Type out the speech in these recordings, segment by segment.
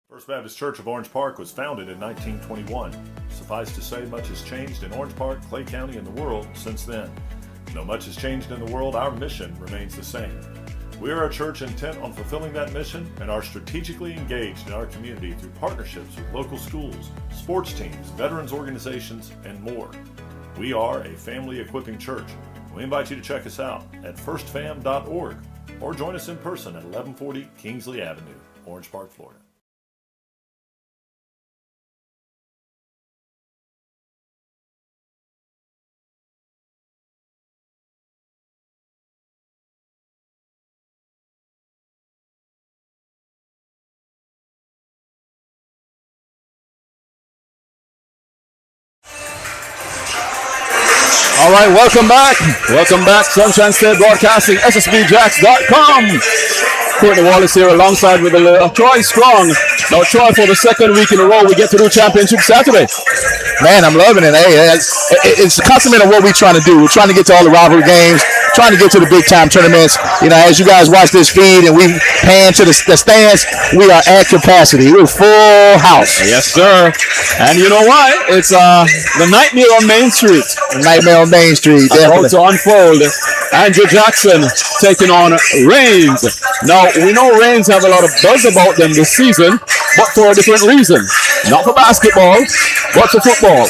First Baptist Church of Orange Park was founded in 1921. Suffice to say, much has changed in Orange Park, Clay County, and the world since then. Though much has changed in the world, our mission remains the same. We are a church intent on fulfilling that mission and are strategically engaged in our community through partnerships with local schools, sports teams, veterans organizations, and more. We are a family equipping church. We invite you to check us out at firstfam.org or join us in person at 1140 Kingsley Avenue, Orange Park, Florida. All right, welcome back. Welcome back. Sunshine State Broadcasting, SSBJax.com. Courtney Wallace here alongside with Troy Strong. Now, Troy, for the second week in a row, we get to do Championship Saturday. Man, I'm loving it. Hey, it's a compliment of what we're trying to do. We're trying to get to all the rivalry games, trying to get to the big-time tournaments. You know, as you guys watch this feed and we pan to the stands, we are at capacity. We're full house. Yes, sir. And you know what? It's the Nightmare on Main Street. Nightmare on Main Street. About to unfold. Andrew Jackson taking on Reigns. Now, we know Reigns have a lot of buzz about them this season, but for a different reason. Not for basketball, but for football.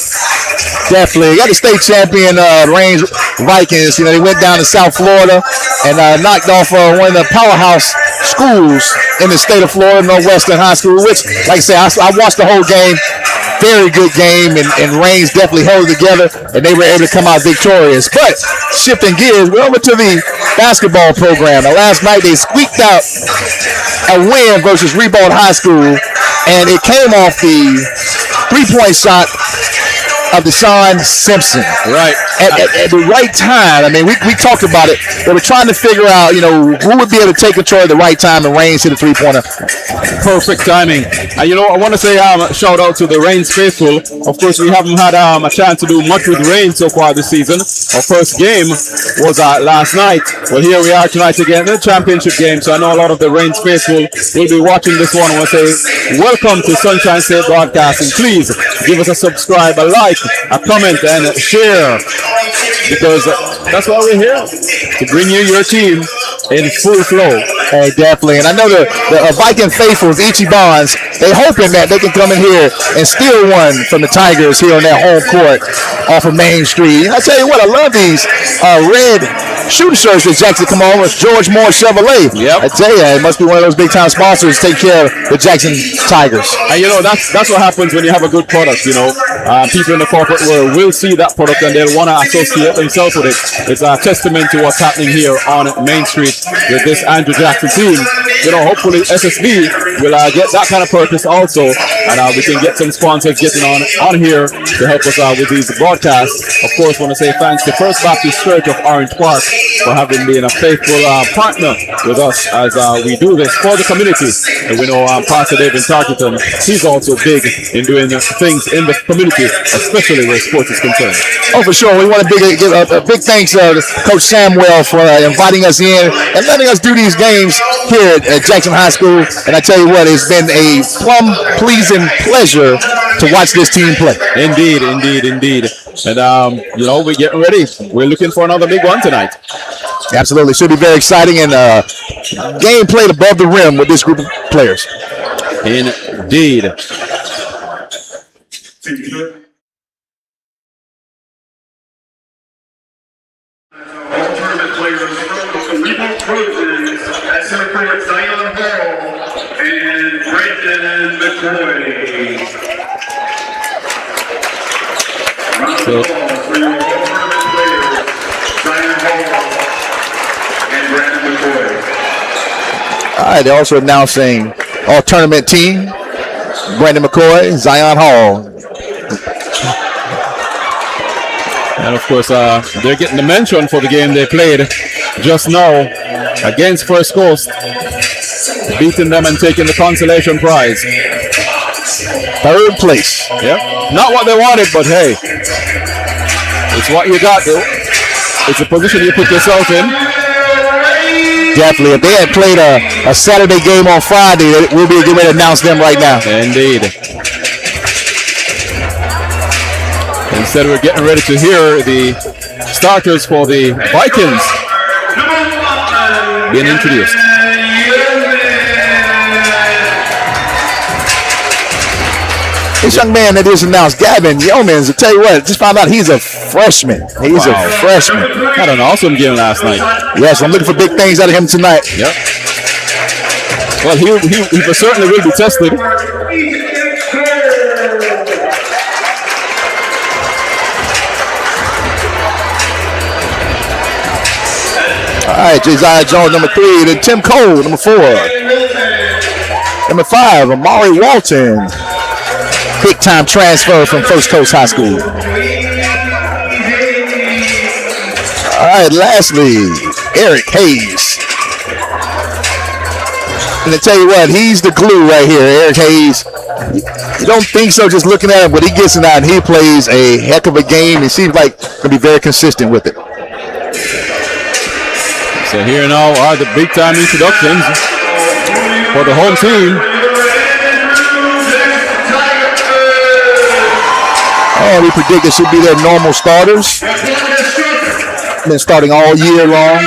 Definitely. Got the state champion Reigns Vikings. You know, they went down to South Florida and knocked off one of the powerhouse schools in the state of Florida, NorthWest High School, which, like I said, I watched the whole game. Very good game, and Reigns definitely held it together, and they were able to come out victorious. But shifting gears, we're over to the basketball program. Now, last night they squeaked out a win versus Rebold High School, and it came off the three-point shot of Deshaun Simpson. Right. At the right time. I mean, we talked about it. They were trying to figure out, you know, who would be able to take control at the right time, and Reigns hit a three-pointer. Perfect timing. And, you know, I want to say shout out to the Reigns faithful. Of course, we haven't had a chance to do much with Reigns so far this season. Our first game was last night. Well, here we are tonight again, the championship game. So I know a lot of the Reigns faithful will be watching this one. I want to say welcome to Sunshine State Broadcasting. Please give us a subscribe, a like, a comment, and share, because that's why we're here, to bring you your team in full flow. Hey, definitely. And I know the Viking faithfuls, Ichibans, they hoping that they can come in here and steal one from the Tigers here on their home court off of Main Street. And I tell you what, I love these red shooting shirts that Jackson come on with George Moore Chevrolet. Yep. I tell you, it must be one of those big-time sponsors to take care of the Jackson Tigers. And, you know, that's what happens when you have a good product, you know. People in the corporate world will see that product and they'll want to associate themselves with it. It's a testament to what's happening here on Main Street with this Andrew Jackson team. You know, hopefully SSB will get that kind of purpose also, and we can get some sponsors getting on here to help us with these broadcasts. Of course, want to say thanks to First Baptist Church of Orange Park for having been a faithful partner with us as we do this for the community. And we know Pastor David Tarkenton, he's also big in doing things in the community, especially where sports is concerned. Oh, for sure. We want to give a big thanks to Coach Samuel for inviting us in and letting us do these games here at Jackson High School. And I tell you what, it's been a plum-pleasing pleasure to watch this team play. Indeed, indeed, indeed. And, you know, we're getting ready. We're looking for another big one tonight. Absolutely. Should be very exciting, and game played above the rim with this group of players. Indeed. Tournament players from the Rebold Trojans at center court, Zion Hall and Brandon McCoy. Round of applause for your tournament players, Zion Hall and Brandon McCoy. All right, they're also announcing all-tournament team, Brandon McCoy, Zion Hall. And of course, they're getting the mention for the game they played just now against First Coast, beating them and taking the consolation prize. Third place. Yeah, not what they wanted, but hey, it's what you got, though. It's a position you put yourself in. Definitely. If they had played a Saturday game on Friday, we'll be getting ready to announce them right now. Indeed. Instead, we're getting ready to hear the starters for the Vikings being introduced. This young man that is announced, Gavin Yeomans, to tell you what, just found out he's a freshman. He's a freshman. Had an awesome game last night. Yes, I'm looking for big things out of him tonight. Yep. Well, he certainly will be tested. All right, Josiah Jones, number 3. Then Tim Cole, number 4. Number 5, Amari Walton. Big-time transfer from First Coast High School. All right, lastly, Eric Hayes. And to tell you what, he's the glue right here, Eric Hayes. You don't think so just looking at him, but he gets it out and he plays a heck of a game. He seems like going to be very consistent with it. So here now are the big-time introductions for the home team. Oh, we predict it should be their normal starters. Been starting all year long.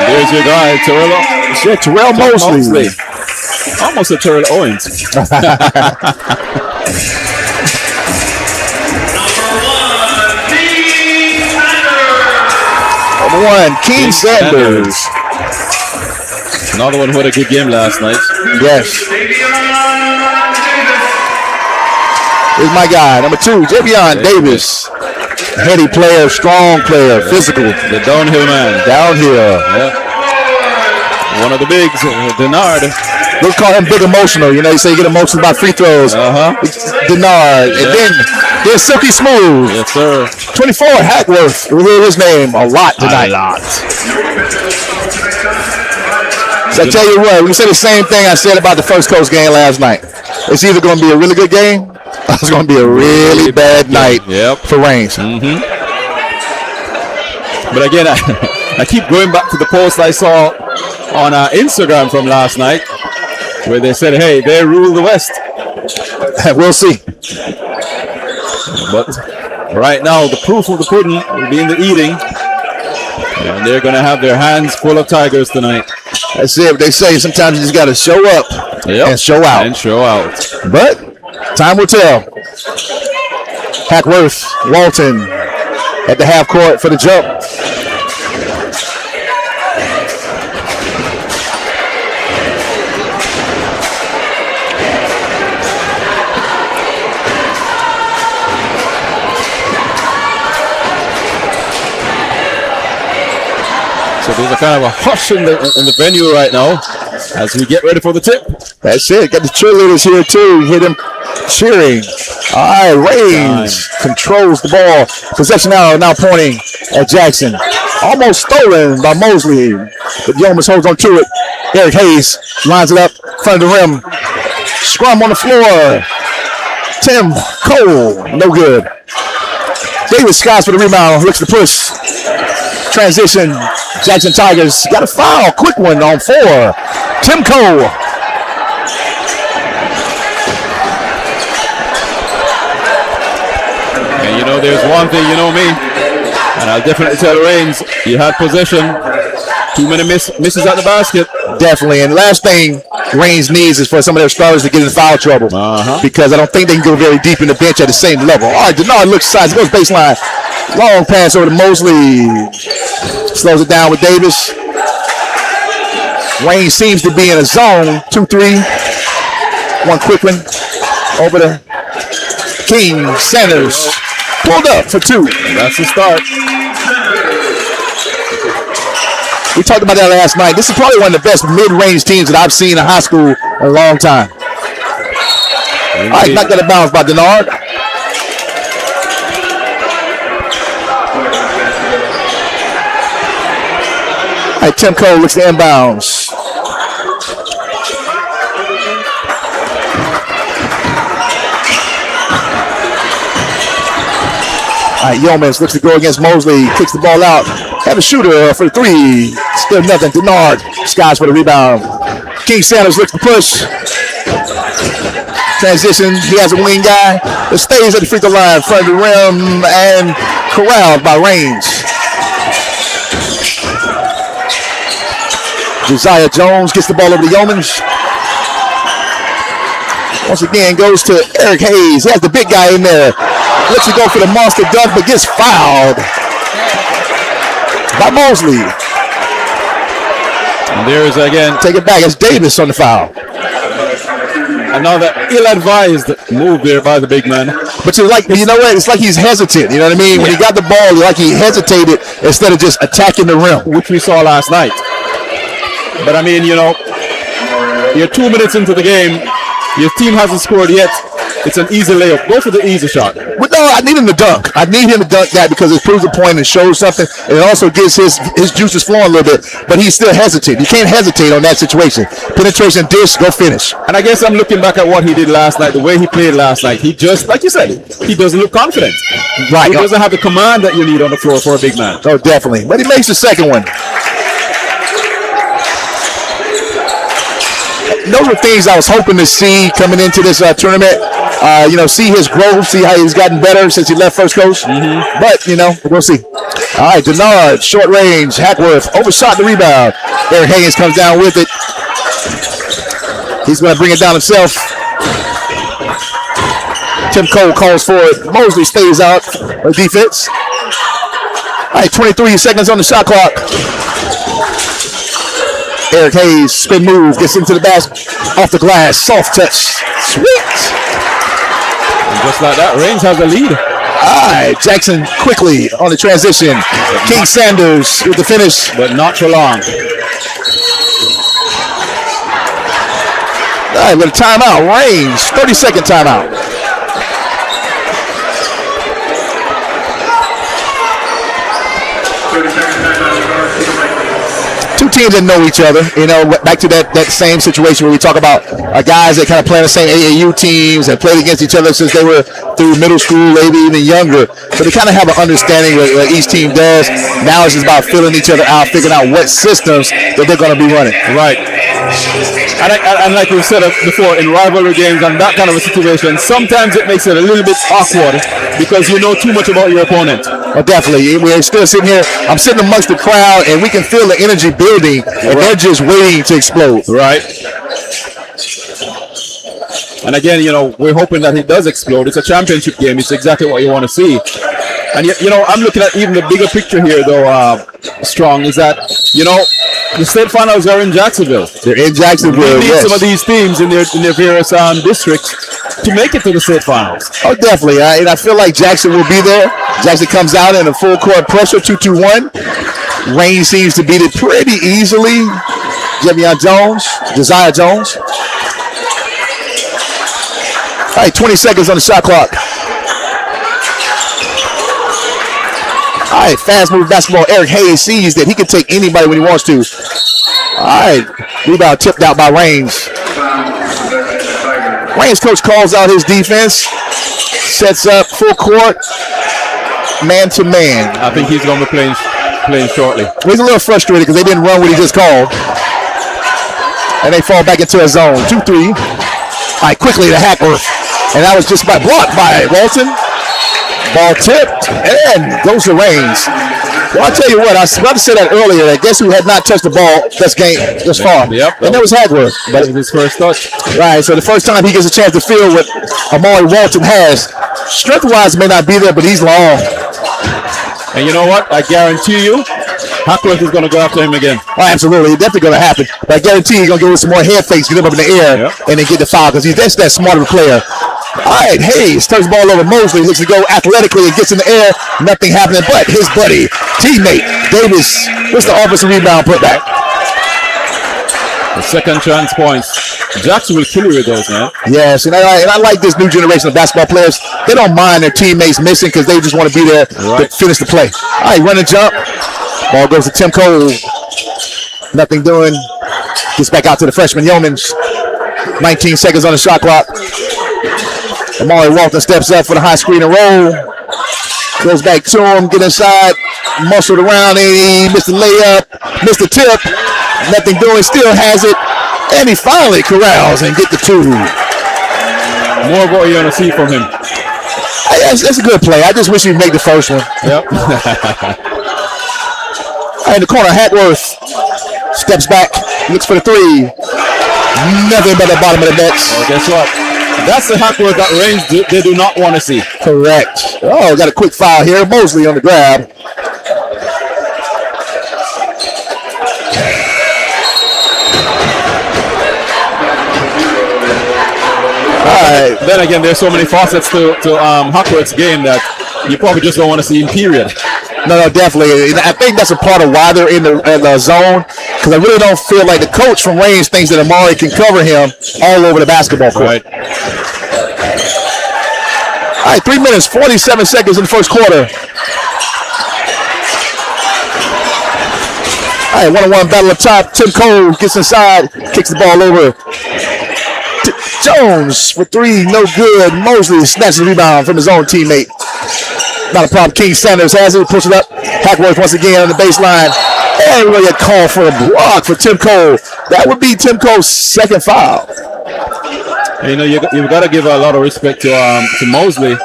There's your guy, Terrell Mosley. Almost a Terrell Owens. Number 1, King Sanders. Another one who had a good game last night. Yes. Here's my guy, number 2, Javion Davis. Heady player, strong player, physical. The downhill man. Downhill. Yep. One of the bigs, Denard. We'll call him big emotional. You know, you say you get emotional about free throws. Denard. And then Silky Smooth. Yes, sir. 24, Hackworth. We'll hear his name a lot tonight. A lot. So I tell you what, we can say the same thing I said about the First Coast game last night. It's either going to be a really good game or it's going to be a really bad night for Reigns. But again, I keep going back to the post I saw on Instagram from last night where they said, hey, they rule the West. We'll see. But right now, the proof of the pudding will be in the eating. And they're going to have their hands full of Tigers tonight. That's it. They say sometimes you just got to show up and show out. But time will tell. Hackworth, Walton at the half court for the jump. So there's a kind of a hush in the venue right now as we get ready for the tip. That's it. Got the cheerleaders here too. You hear them cheering. All right, Reigns controls the ball. Possession now pointing at Jackson. Almost stolen by Mosley, but Yeomans holds on to it. Eric Hayes lines it up in front of the rim. Scrum on the floor. Tim Cole, no good. David Scott for the rebound. Looks to push. Transition. Jackson Tigers got a foul. Quick one on 4. Tim Cole. And you know, there's one thing, you know me, and I'll definitely tell Reigns, you had possession. Too many misses at the basket. Definitely. And last thing Reigns needs is for some of their starters to get in foul trouble. Because I don't think they can go very deep in the bench at the same level. All right, Denard looks size, goes baseline. Long pass over to Mosley. Slows it down with Davis. Reigns seems to be in a zone. 2-3. One quick one. Over to King Sanders. Pulled up for 2. That's the start. We talked about that last night. This is probably one of the best mid-range teams that I've seen in high school in a long time. All right, knocked out of bounds by Denard. All right, Tim Cole looks to inbounds. All right, Yeomans looks to go against Mosley. Kicks the ball out. Have a shooter for the three. Still nothing. Denard skies for the rebound. King Sanders looks to push. Transition. He has a wing guy that stays at the free throw line in front of the rim and corralled by Range. Josiah Jones gets the ball over to Yeomans. Once again goes to Eric Hayes. He has the big guy in there. Lets you go for the monster dunk, but gets fouled by Mosley. And there's again. Take it back. It's Davis on the foul. Another ill-advised move there by the big man. But you know what? It's like he's hesitant. You know what I mean? When he got the ball, like he hesitated instead of just attacking the rim, which we saw last night. But I mean, you know, you're 2 minutes into the game. Your team hasn't scored yet. It's an easy layup. Go for the easy shot. But no, I need him to dunk. I need him to dunk that because it proves a point and shows something. And it also gets his juices flowing a little bit. But he's still hesitant. You can't hesitate on that situation. Penetration, dish, go finish. And I guess I'm looking back at what he did last night, the way he played last night. He just, like you said, he doesn't look confident. Right. He doesn't have the command that you need on the floor for a big man. Oh, definitely. But he makes the second one. Those are things I was hoping to see coming into this tournament. You know, see his growth, see how he's gotten better since he left First Coast. Mm-hmm. But, you know, we'll see. All right, Denard, short range, Hackworth, overshot the rebound. Eric Hayes comes down with it. He's going to bring it down himself. Tim Cole calls for it. Mosley stays out for defense. All right, 23 seconds on the shot clock. Eric Hayes, spin move, gets into the basket, off the glass, soft touch, sweet. And just like that, Range has a lead. All right, Jackson quickly on the transition. King Sanders with the finish. But not for long. All right, with a timeout, Range, 30-second timeout. Two teams that know each other, you know, back to that same situation where we talk about guys that kind of play on the same AAU teams and played against each other since they were through middle school, maybe even younger. So they kind of have an understanding of what each team does. Now it's just about filling each other out, figuring out what systems that they're going to be running. Right. And like we said before, in rivalry games and that kind of a situation, sometimes it makes it a little bit awkward because you know too much about your opponent. Oh, definitely. We're still sitting here. I'm sitting amongst the crowd, and we can feel the energy building, and they're just waiting to explode. Right. And again, you know, we're hoping that it does explode. It's a championship game. It's exactly what you want to see. And, you know, I'm looking at even the bigger picture here, though, Strong, is that, you know, the state finals are in Jacksonville. They're in Jacksonville, we need yes. some of these teams in their various districts to make it to the state finals. Oh, definitely. And I feel like Jackson will be there. Jackson comes out in a full court pressure, 2-2-1. Rain seems to beat it pretty easily. Josiah Jones. All right, 20 seconds on the shot clock. All right, fast move basketball. Eric Hayes sees that he can take anybody when he wants to. All right, rebound tipped out by Rains. Rains coach calls out his defense. Sets up full court, man to man. I think he's going to be playing shortly. He's a little frustrated because they didn't run what he just called. And they fall back into a zone. 2-3. All right, quickly to Hackworth. And that was just about blocked by Walton. Ball tipped and goes to Rains. Well, I'll tell you what, I was about to say that earlier, that guess who had not touched the ball this far? Yep. And that was Hackworth. That was his first touch. Right, so the first time he gets a chance to feel what Amari Walton has. Strength-wise may not be there, but he's long. And you know what? I guarantee you, Hackworth is going to go after him again. Oh, absolutely. It's definitely going to happen. But I guarantee he's going to give him some more head fakes, get him up in the air, and then get the foul because that's that smart of a player. All right, Hayes turns the ball over. Mosley looks to go athletically and gets in the air. Nothing happening, but his buddy, teammate, Davis, what's the offensive rebound put back? The second chance points. Jackson will kill you with those, man. Yes, and I like this new generation of basketball players. They don't mind their teammates missing because they just want to be there to finish the play. All right, run and jump. Ball goes to Tim Cole. Nothing doing. Gets back out to the freshman Yeomans. 19 seconds on the shot clock. Amari Walton steps up for the high screen and roll. Goes back to him, get inside. muscled around and he missed the layup, missed the tip. Nothing doing, still has it. And he finally corrals and get the 2. More of what you're going to see from him. That's a good play. I just wish he'd make the first one. Yep. In the corner, Hackworth steps back, looks for the 3. Nothing but the bottom of the net. Well, guess what? That's the Hackworth that range they do not want to see. Correct. Oh, got a quick foul here. Mosley on the grab. Then again, there's so many facets to Hackworth's game that you probably just don't want to see him, period. No, definitely. I think that's a part of why they're in the zone, because I really don't feel like the coach from range thinks that Amari can cover him all over the basketball court. Right. All right, 3 minutes, 47 seconds in the first quarter. All right, one-on-one battle up top. Tim Cole gets inside, kicks the ball over. Jones for 3, no good. Mosley snatches the rebound from his own teammate. Not a problem. King Sanders has it, puts it up. Hackworth once again on the baseline. And we get called for a block for Tim Cole. That would be Tim Cole's second foul. You know, you've got to give a lot of respect to Mosley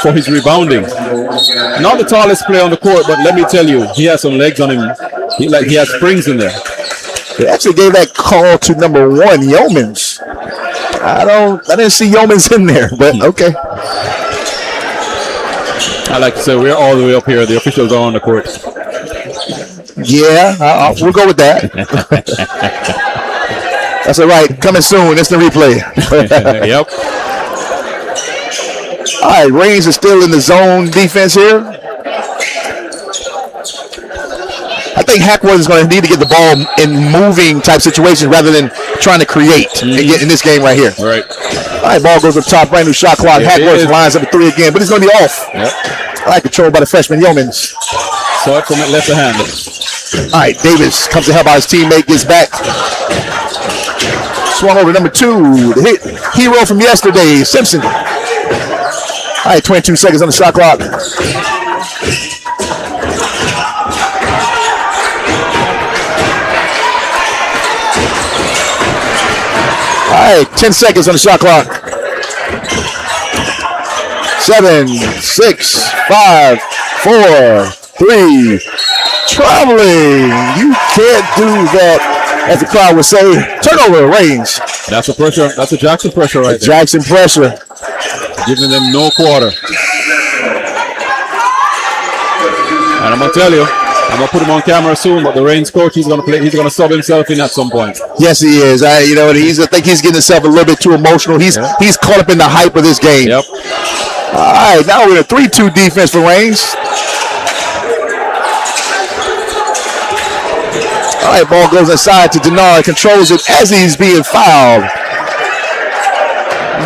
for his rebounding. Not the tallest player on the court, but let me tell you, he has some legs on him. He has springs in there. They actually gave that call to number 1, Yeomans. I didn't see Yeomans in there, but okay. I like to say we're all the way up here. The officials are on the court. Yeah, we'll go with that. That's all right. Coming soon. It's the replay. Yep. All right, Reigns is still in the zone defense here. I think Hackworth is going to need to get the ball in moving type situations rather than trying to create and get in this game right here. All right. All right, ball goes up top, brand new shot clock. Hackworth lines up a 3 again, but he's going to be off. Yep. All right, controlled by the freshman Yeomans. Saw it from the left hand. All right, Davis comes to help out his teammate, gets back. Swung over number 2, the hero from yesterday, Simpson. All right, 22 seconds on the shot clock. All right, 10 seconds on the shot clock. 7, 6, 5, 4, 3. Traveling. You can't do that, as the crowd would say. Turnover, Reigns. That's a pressure. That's a Jackson pressure right there. Jackson pressure. Giving them no quarter. And I'm gonna tell you, I'm gonna put him on camera soon, but the Reigns coach, he's gonna sub himself in at some point. Yes, he is. I think he's getting himself a little bit too emotional. He's caught up in the hype of this game. Yep. All right, now we're in a 3-2 defense for Reigns. All right, ball goes inside to Denard, controls it as he's being fouled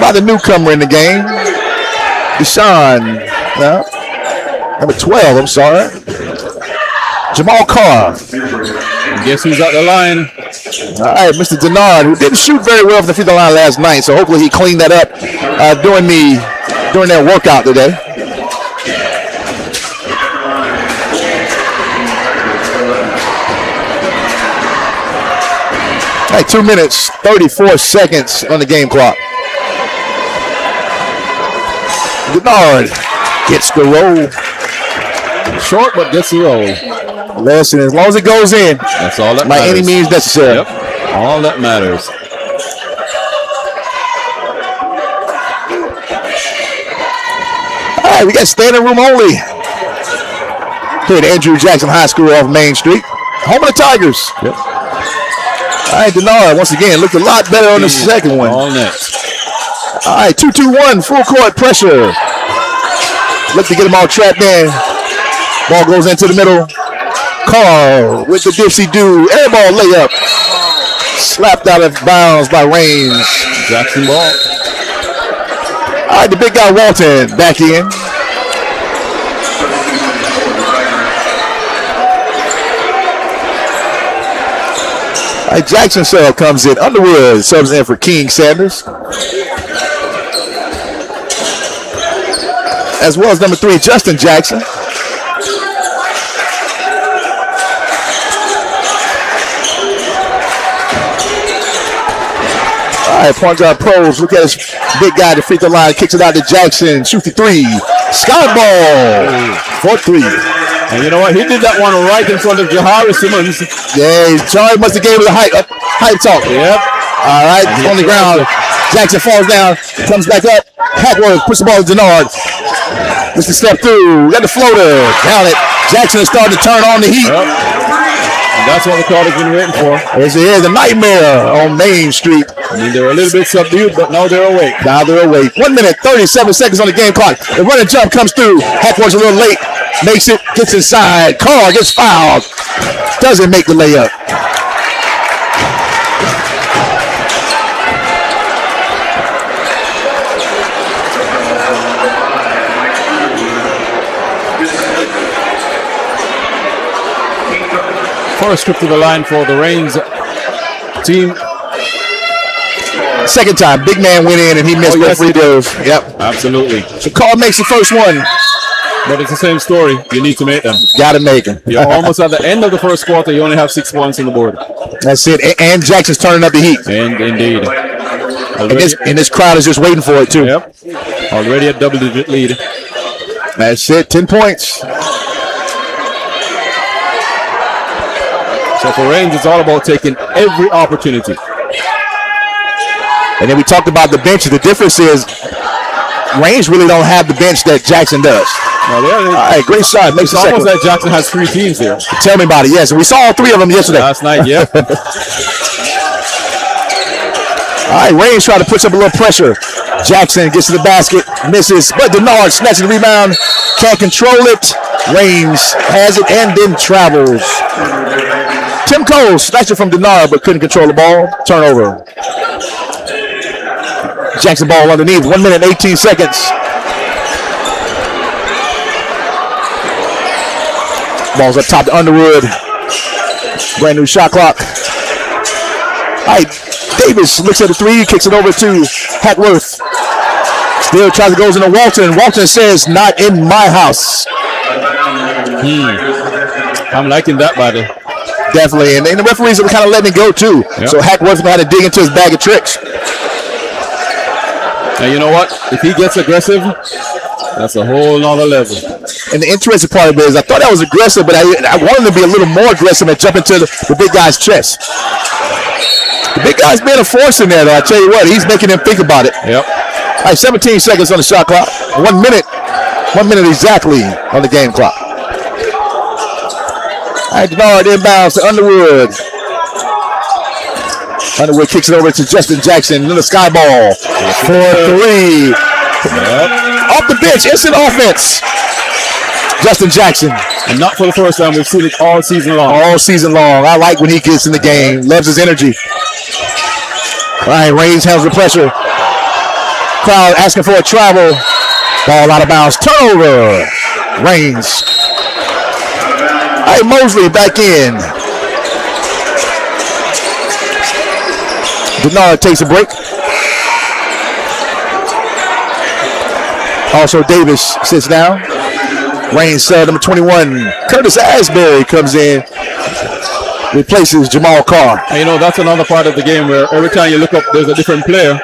by the newcomer in the game, Deshaun. No, number 12. I'm sorry, Jamal Carr. Guess who's at the line? All right, Mr. Denard, who didn't shoot very well from the free throw line last night, so hopefully he cleaned that up during their workout today. All right, 2 minutes, 34 seconds on the game clock. Denard gets the roll. Short, but gets the roll. Listen, as long as it goes in, That's all that by matters. any means necessary. Yep. All that matters. All right, we got standing room only here at Andrew Jackson High School off Main Street. Home of the Tigers. Yep. All right, Denard, once again, looked a lot better on the second one. All net. All right, 2-2-1, full court pressure. Look to get them all trapped in. Ball goes into the middle. Carl with the dipsy-do. Air ball layup. Slapped out of bounds by Reigns. Jackson ball. All right, the big guy Walton back in. All right, Jackson sub comes in. Underwood subs in for King Sanders. As well as number 3, Justin Jackson. right, point guard pros. Look at this big guy at the free throw line. Kicks it out to Jackson. Shoots the three. Sky ball. 4-3. And you know what? He did that one right in front of Jahari Simmons. Yeah, Charlie must have gave him the hype talk. Yep. All right, on the ground. Jackson falls down, comes back up. Hackworth puts the ball to Denard. Just a step through. Got the floater. Count it. Jackson is starting to turn on the heat. Yep. And that's what the crowd has been waiting for. Yes, it is a nightmare on Main Street. I mean, they're a little bit subdued, but now they're awake. 1 minute, 37 seconds on the game clock. The running jump comes through. Hackworth's a little late. Makes it, gets inside. Carr gets fouled. Doesn't make the layup. First trip to the line for the Reigns team. Second time, big man went in and he missed both free throws. Yep. Absolutely. So Carr makes the first one. But it's the same story. You need to make them. Got to make them. You're almost at the end of the first quarter. You only have 6 points on the board. That's it. And Jackson's turning up the heat. And indeed. And this crowd is just waiting for it, too. Yep. Already a double-digit lead. That's it. 10 points. So for Reigns, it's all about taking every opportunity. And then we talked about the bench. The difference is Reigns really don't have the bench that Jackson does. All right, great shot. Makes it's almost like Jackson has 3 teams there. Tell me about it. Yes, we saw all 3 of them yesterday. Last night, yeah. All right, Reigns trying to put up a little pressure. Jackson gets to the basket, misses, but Denard snatches the rebound, can't control it. Reigns has it and then travels. Tim Cole snatched it from Denard but couldn't control the ball. Turnover. Jackson ball underneath. 1 minute, 18 seconds. Ball's up top to Underwood. Brand new shot clock. All right, Davis looks at the 3, kicks it over to Hackworth. Still tries to goes into Walton. Walton says, "Not in my house." I'm liking that, buddy. Definitely, and the referees are kind of letting it go too. Yep. So Hackworth had to dig into his bag of tricks. And you know what? If he gets aggressive, that's a whole nother level. And the interesting part of it is I thought that was aggressive, but I wanted to be a little more aggressive and jump into the big guy's chest. The big guy's being a force in there, though. I tell you what, he's making him think about it. Yep. All right, 17 seconds on the shot clock. 1 minute. 1 minute exactly on the game clock. All right, Denard inbounds to Underwood. Underwood kicks it over to Justin Jackson. Then the sky ball. 4-3. Yep. Off the bench, instant offense. Justin Jackson. And not for the first time. We've seen it all season long. All season long. I like when he gets in the game. Loves his energy. All right, Reigns handles the pressure. Crowd asking for a travel. Ball out of bounds. Turnover. Reigns. All right, Mosley back in. Denard takes a break. Also, Davis sits down. Reigns number 21. Curtis Asbury comes in. Replaces Jamal Carr. And you know, that's another part of the game where every time you look up, there's a different player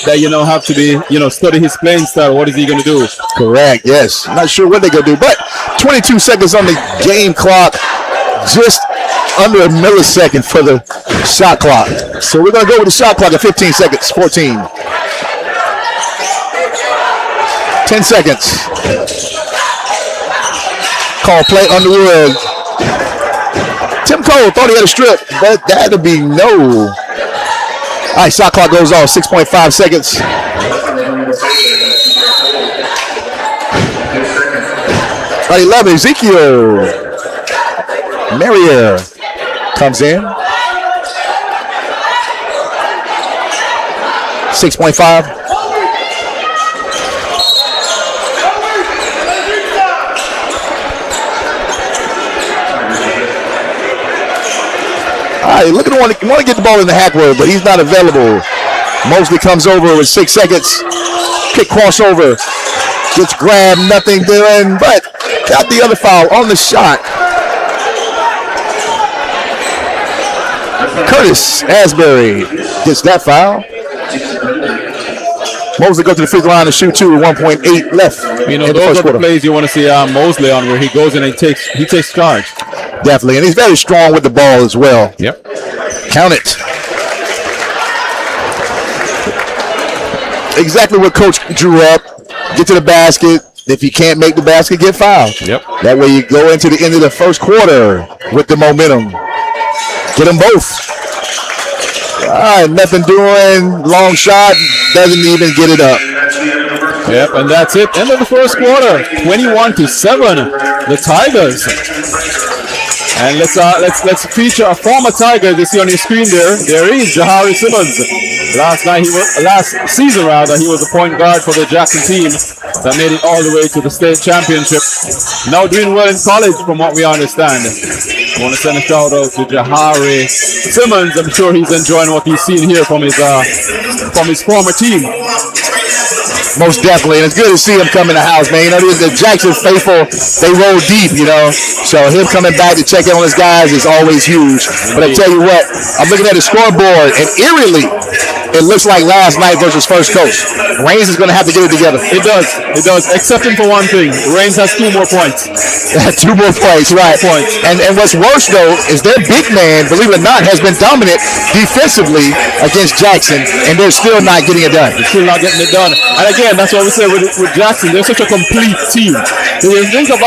that you know have to be, study his playing style. What is he going to do? Correct, yes. Not sure what they're going to do, but 22 seconds on the game clock. Just under a millisecond for the shot clock. So we're going to go with the shot clock at 15 seconds, 14. 10 seconds. Call play Underwood. Tim Cole thought he had a strip, but that'll be no. All right, shot clock goes off, 6.5 seconds. All right, 11, Ezekiel Merrier comes in. 6.5. All right, look at the one. You want to get the ball in the Hackworth, but he's not available. Mosley comes over with 6 seconds. Kick crossover. Gets grabbed, nothing doing, but got the other foul on the shot. Curtis Asbury gets that foul. Mosley goes to the free throw line to shoot 2 with 1.8 left. You know, in the those first are the quarter. plays you want to see Mosley on, where he goes in and he takes charge. Definitely, and he's very strong with the ball as well. Yep. Count it. Exactly what Coach drew up. Get to the basket. If you can't make the basket, get fouled. Yep. That way you go into the end of the first quarter with the momentum. Get them both. All right, nothing doing. Long shot. Doesn't even get it up. Yep, and that's it. End of the first quarter. 21-7. The Tigers. And let's feature a former Tiger. You see on your screen there. There is Jahari Simmons. Last season he was the point guard for the Jackson team that made it all the way to the state championship. Now doing well in college, from what we understand. I want to send a shout out to Jahari Simmons. I'm sure he's enjoying what he's seen here from his former team. Most definitely, and it's good to see him come in the house, man. You know, the Jackson faithful, they roll deep, you know. So him coming back to check in on his guys is always huge. But I tell you what, I'm looking at the scoreboard, and eerily, it looks like last night versus First Coast. Reigns is going to have to get it together. It does, excepting for one thing. Reigns has 2 more points. 2 more points, right. And what's worse, though, is their big man, believe it or not, has been dominant defensively against Jackson, and they're still not getting it done. They're still not getting it done. And again, that's what we say with Jackson. They're such a complete team. When you think of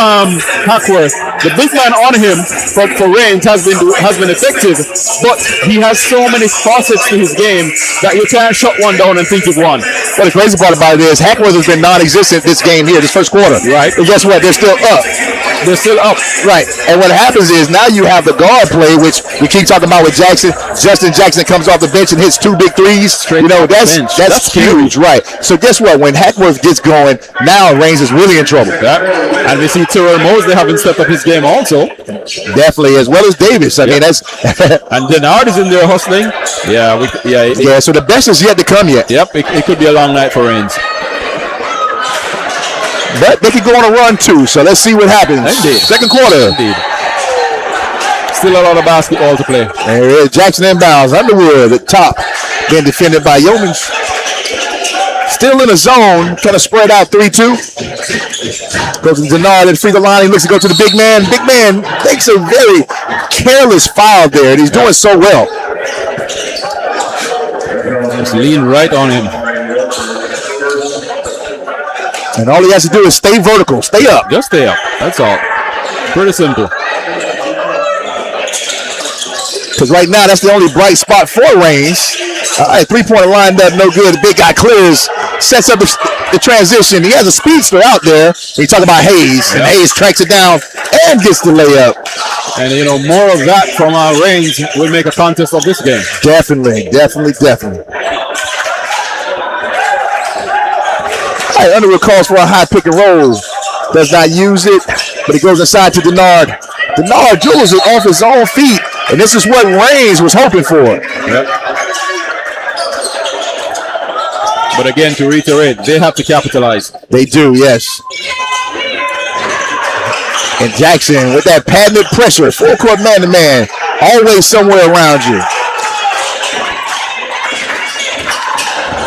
Hackworth, the big man on him for Reigns has been effective, but he has so many facets to his game that you can't shut one down and think you've won. Well, the crazy part about it is Hackworth has been non-existent this game here, this first quarter. Right. And guess what? They're still up. Right. And what happens is now you have the guard play, which we keep talking about with Jackson. Justin Jackson comes off the bench and hits 2 big threes. Straight you know, that's huge, right? So guess what? When Hackworth gets going, now Reigns is really in trouble. Yeah. And we see Terrell Mosley having stepped up his game also. Definitely, as well as Davis. I mean, that's and Denard is in there hustling. Yeah. So the best is yet to come yet. Yep. It could be a long night for Reigns. But they could go on a run too. So let's see what happens. Indeed. Second quarter. Indeed. Still a lot of basketball to play. There it is. Jackson inbounds. Underwood at top. Being defended by Yeomans. Still in the zone. Trying to spread out 3-2. Goes to Denard at the free throw line. He looks to go to the big man. Big man makes a very careless foul there. And he's doing so well. Just lean right on him. And all he has to do is stay vertical. Stay up. Just stay up. That's all. Pretty simple. Because right now, that's the only bright spot for Reigns. All right, 3-point lined up, no good. The big guy clears, sets up the transition. He has a speedster out there. He's talking about Hayes, and Hayes tracks it down and gets the layup. And, you know, more of that from Reigns will make a contest of this game. Definitely. All right, Underwood calls for a high pick and roll. Does not use it, but he goes inside to Denard. Denard dribbles it off his own feet, and this is what Reigns was hoping for. Yep. But again, to reiterate, they have to capitalize. They do, yes. And Jackson with that patented pressure, full court man-to-man, always somewhere around you.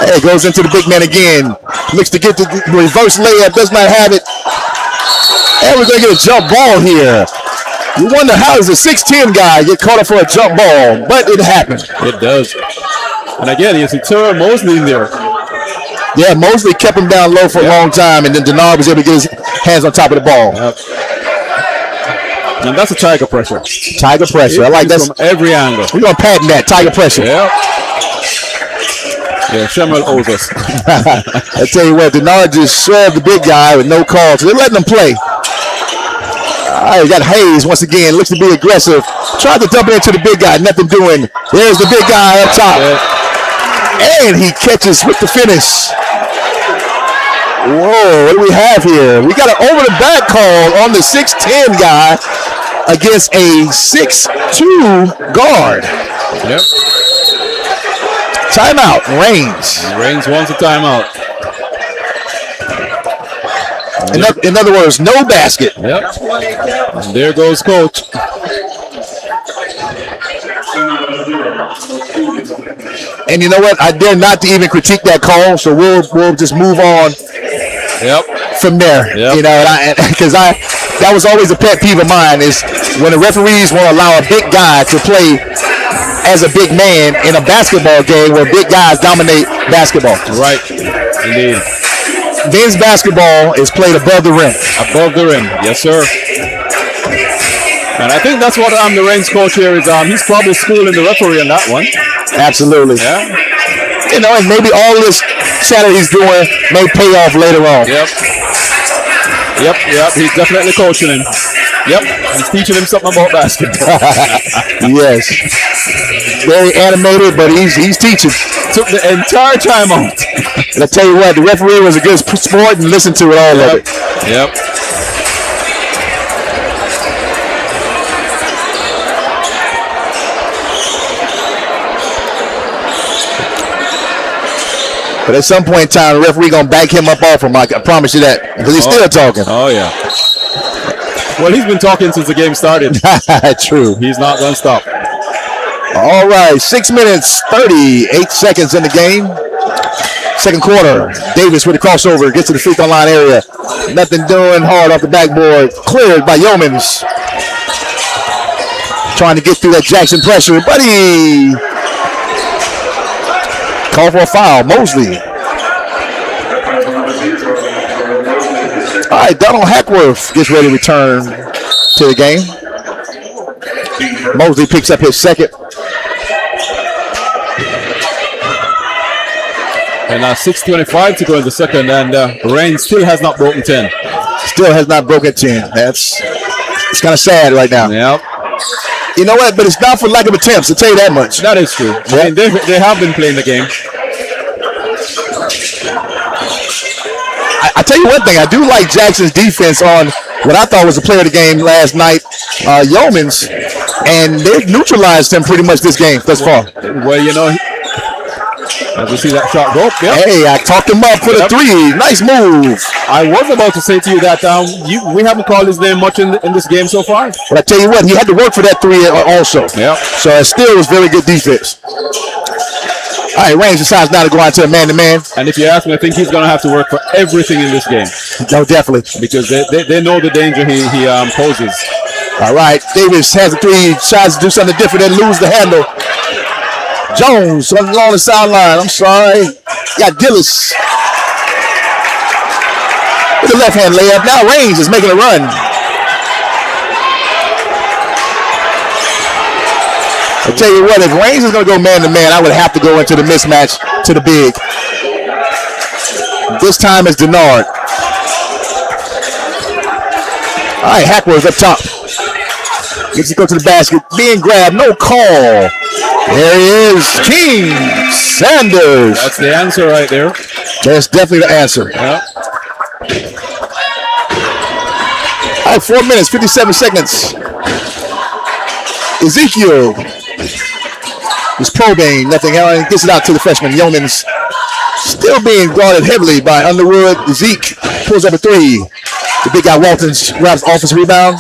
Hey, goes into the big man again. Looks to get the reverse layup, does not have it. And we're going to get a jump ball here. You wonder how does a 6'10 guy get caught up for a jump ball, but it happened. It does. And again, you see Terrell Mosley in there. Yeah, Mosley kept him down low for a long time, and then Denard was able to get his hands on top of the ball. Yep. And that's a Tiger pressure. Tiger pressure. I like that. From every angle. We're going to patent that, Tiger pressure. Yep. Yeah, Shemuel owes us. I tell you what, Denard just shoved the big guy with no call, so they're letting him play. All right, we got Hayes once again, looks to be aggressive. Tried to dump it into the big guy, nothing doing. There's the big guy up top. And he catches with the finish. Whoa, what do we have here? We got an over-the-back call on the 6'10 guy against a 6'2 guard. Yep. Timeout, Reigns. Reigns wants a timeout. In other words, no basket. Yep. And there goes Coach. And you know what? I dare not to even critique that call, so we'll just move on from there. Yep. You know, because that was always a pet peeve of mine is when the referees won't allow a big guy to play as a big man in a basketball game where big guys dominate basketball. Right. Indeed. Men's basketball is played above the rim. Above the rim. Yes, sir. And I think that's what the Reigns coach here is. He's probably schooling the referee on that one. Absolutely. Yeah. You know, and maybe all this Saturday he's doing may pay off later on. Yep. He's definitely coaching him. Yep. He's teaching him something about basketball. Yes. Very animated, but he's teaching. Took the entire time out. And I tell you what, the referee was a good sport and listened to it all of it. Yep. But at some point in time, the referee gonna back him up off him. I promise you that, because he's still talking. Oh yeah. Well, he's been talking since the game started. True. He's not gonna stop. All right, 6 minutes, 38 seconds in the game. Second quarter. Davis with a crossover, gets to the free throw line area. Nothing doing, hard off the backboard. Cleared by Yeomans. Trying to get through that Jackson pressure. Buddy. Call for a foul. Mosley. All right, Donald Hackworth gets ready to return to the game. Mosley picks up his second. And 6:25 to go in the second, and Reigns still has not broken 10. Still has not broken 10. It's kind of sad right now. Yep. You know what? But it's not for lack of attempts, I'll tell you that much. That is true. I mean, they have been playing the game. I tell you one thing, I do like Jackson's defense on what I thought was the player of the game last night, Yeomans, and they've neutralized him pretty much this game thus far. Well, you know, as we see that shot go up, Hey, I talked him up for the three. Nice move. I was about to say to you that we haven't called his name much in this game so far. But I tell you what, he had to work for that three also. Yeah. So it still was very good defense. All right, Reigns decides now to go out to a man-to-man. And if you ask me, I think he's going to have to work for everything in this game. No, definitely. Because they know the danger he poses. All right, Davis has the three, tries to do something different, then lose the handle. Jones along the sideline. I'm sorry. Got Dillis. With the left-hand layup. Now Reigns is making a run. I'll tell you what, if Reigns is going to go man-to-man, I would have to go into the mismatch to the big. This time it's Denard. All right, Hackworth up top. Gets to go to the basket. Being grabbed. No call. There he is. King Sanders. That's the answer right there. That's definitely the answer. Yeah. All right, 4 minutes, 57 seconds. Ezekiel is probing. Nothing else. Gets it out to the freshman. Yeomans still being guarded heavily by Underwood. Zeke pulls up a three. The big guy Waltons grabs offensive rebound.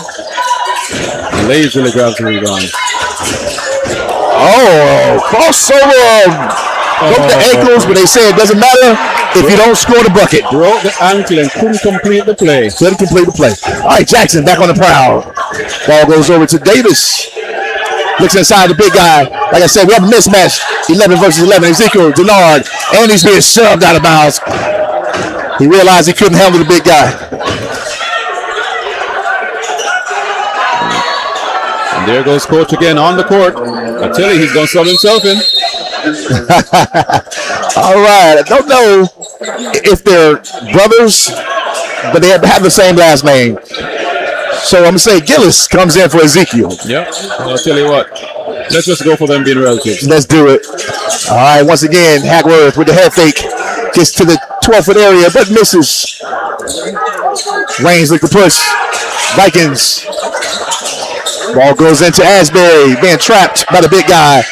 Lazily grabs the rebound. Oh, crossover. Broke the ankles, but they say it doesn't matter if you don't score the bucket. Broke the ankle and couldn't complete the play. Couldn't complete the play. All right, Jackson back on the prowl. Ball goes over to Davis. Looks inside the big guy. Like I said, we have a mismatch. 11 versus 11. Ezekiel, Denard, and he's being shoved out of bounds. He realized he couldn't handle the big guy. And there goes coach again on the court. I tell you, he's going to sub himself in. All right. I don't know if they're brothers, but they have the same last name. So I'm going to say Gillis comes in for Ezekiel. Yep. I'll tell you what. Let's just go for them being relatives. Let's do it. All right. Once again, Hackworth with the head fake. Gets to the 12-foot area, but misses. Reigns with the push. Vikings. Ball goes into Asbury, being trapped by the big guy.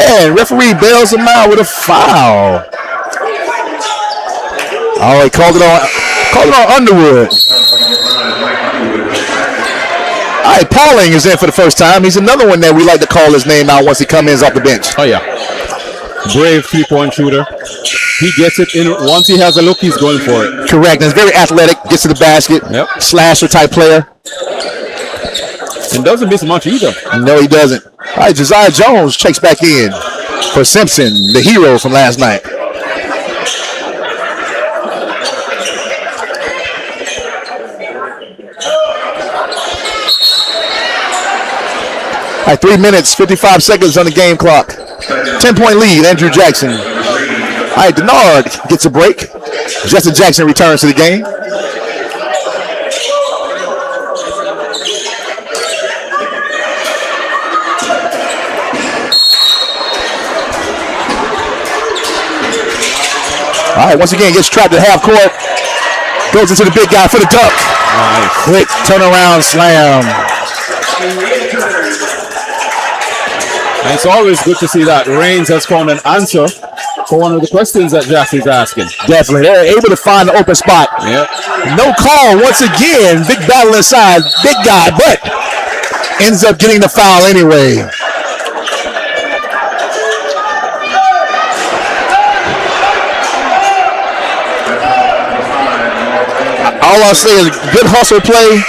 And referee bails him out with a foul. All right, called it on Underwood. All All right, Pauling is in for the first time. He's another one that we like to call his name out once he comes in off the bench. Oh, yeah. Brave three-point shooter. He gets it in. Once he has a look, he's going for it. Correct. And he's very athletic. Gets to the basket. Yep. Slasher type player. And doesn't miss much either. No, he doesn't. All right, Josiah Jones checks back in for Simpson, the hero from last night. All right, 3 minutes, 55 seconds on the game clock. 10-point lead, Andrew Jackson. All right, Denard gets a break. Justin Jackson returns to the game. All right, once again, gets trapped at half court. Goes into the big guy for the dunk. Nice. Quick turnaround slam. And it's always good to see that Reigns has found an answer for one of the questions that Jackie's asking. Definitely. They're able to find an open spot. Yep. No call once again. Big battle inside. Big guy, but ends up getting the foul anyway. All I'll say is good hustle play,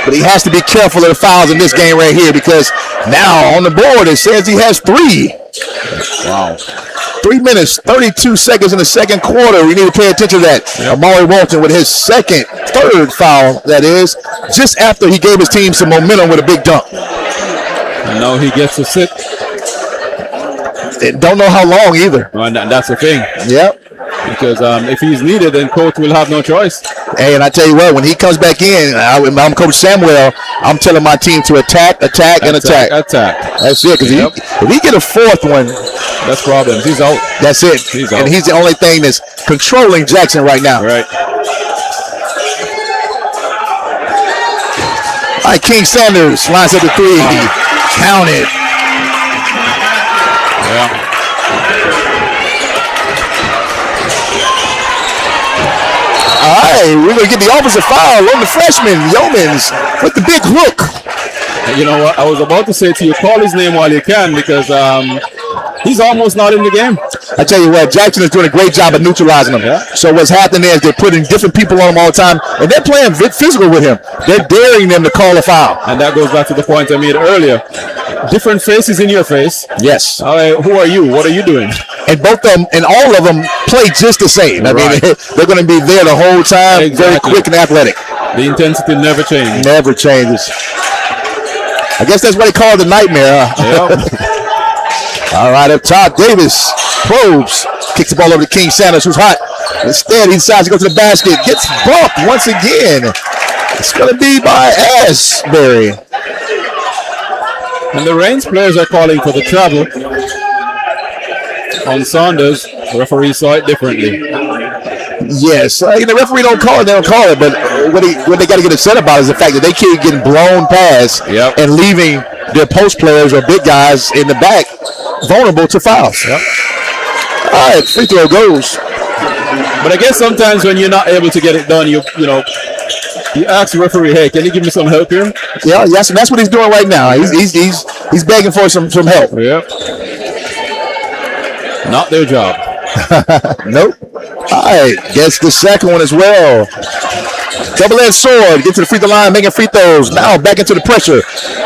but he has to be careful of the fouls in this game right here because now on the board it says he has 3. Wow. 3 minutes, 32 seconds in the second quarter. We need to pay attention to that. Yep. Amari Walton with his third foul, that is, just after he gave his team some momentum with a big dunk. And now he gets to sit. And don't know how long either. And that's the thing. Yep. Because if he's needed, then coach will have no choice. Hey, and I tell you what, when he comes back in, I'm Coach Samuel, I'm telling my team to attack. Attack. That's it. Because if he get a fourth one, that's problems. He's out. that's it. He's out. And he's the only thing that's controlling Jackson right now. Right. All right, King Sanders lines up the 3. Count it. Yeah. All right, we're going to get the offensive foul on the freshman, Yeomans, with the big hook. And you know what? I was about to say to you, call his name while you can because he's almost not in the game. I tell you what, Jackson is doing a great job of neutralizing him. Yeah. So what's happening is they're putting different people on him all the time, and they're playing physical with him. They're daring them to call a foul. And that goes back to the point I made earlier. Different faces in your face. Yes. All right, who are you? What are you doing? And both of them, and all of them play just the same. I mean, they're going to be there the whole time, very quick and athletic. The intensity never changes. Never changes. I guess that's what they call the nightmare. Huh? Yep. All right, up top, Davis probes, kicks the ball over to King Sanders, who's hot. Instead, he decides to go to the basket, gets bumped once again. It's going to be by Asbury. And the Reigns players are calling for the travel on Saunders. The referee saw it differently. Yes, the referee don't call it, they don't call it. But what they got to get upset about is the fact that they keep getting blown past and leaving their post players or big guys in the back vulnerable to fouls. Yep. All right, free throw goes. But I guess sometimes when you're not able to get it done, you ask the referee, hey, can you give me some help here? Yeah, yes, and that's what he's doing right now. He's begging for some help. Yep. Not their job. Nope. All right, gets the second one as well. Double-edged sword, get to the free throw line, making free throws. Now back into the pressure.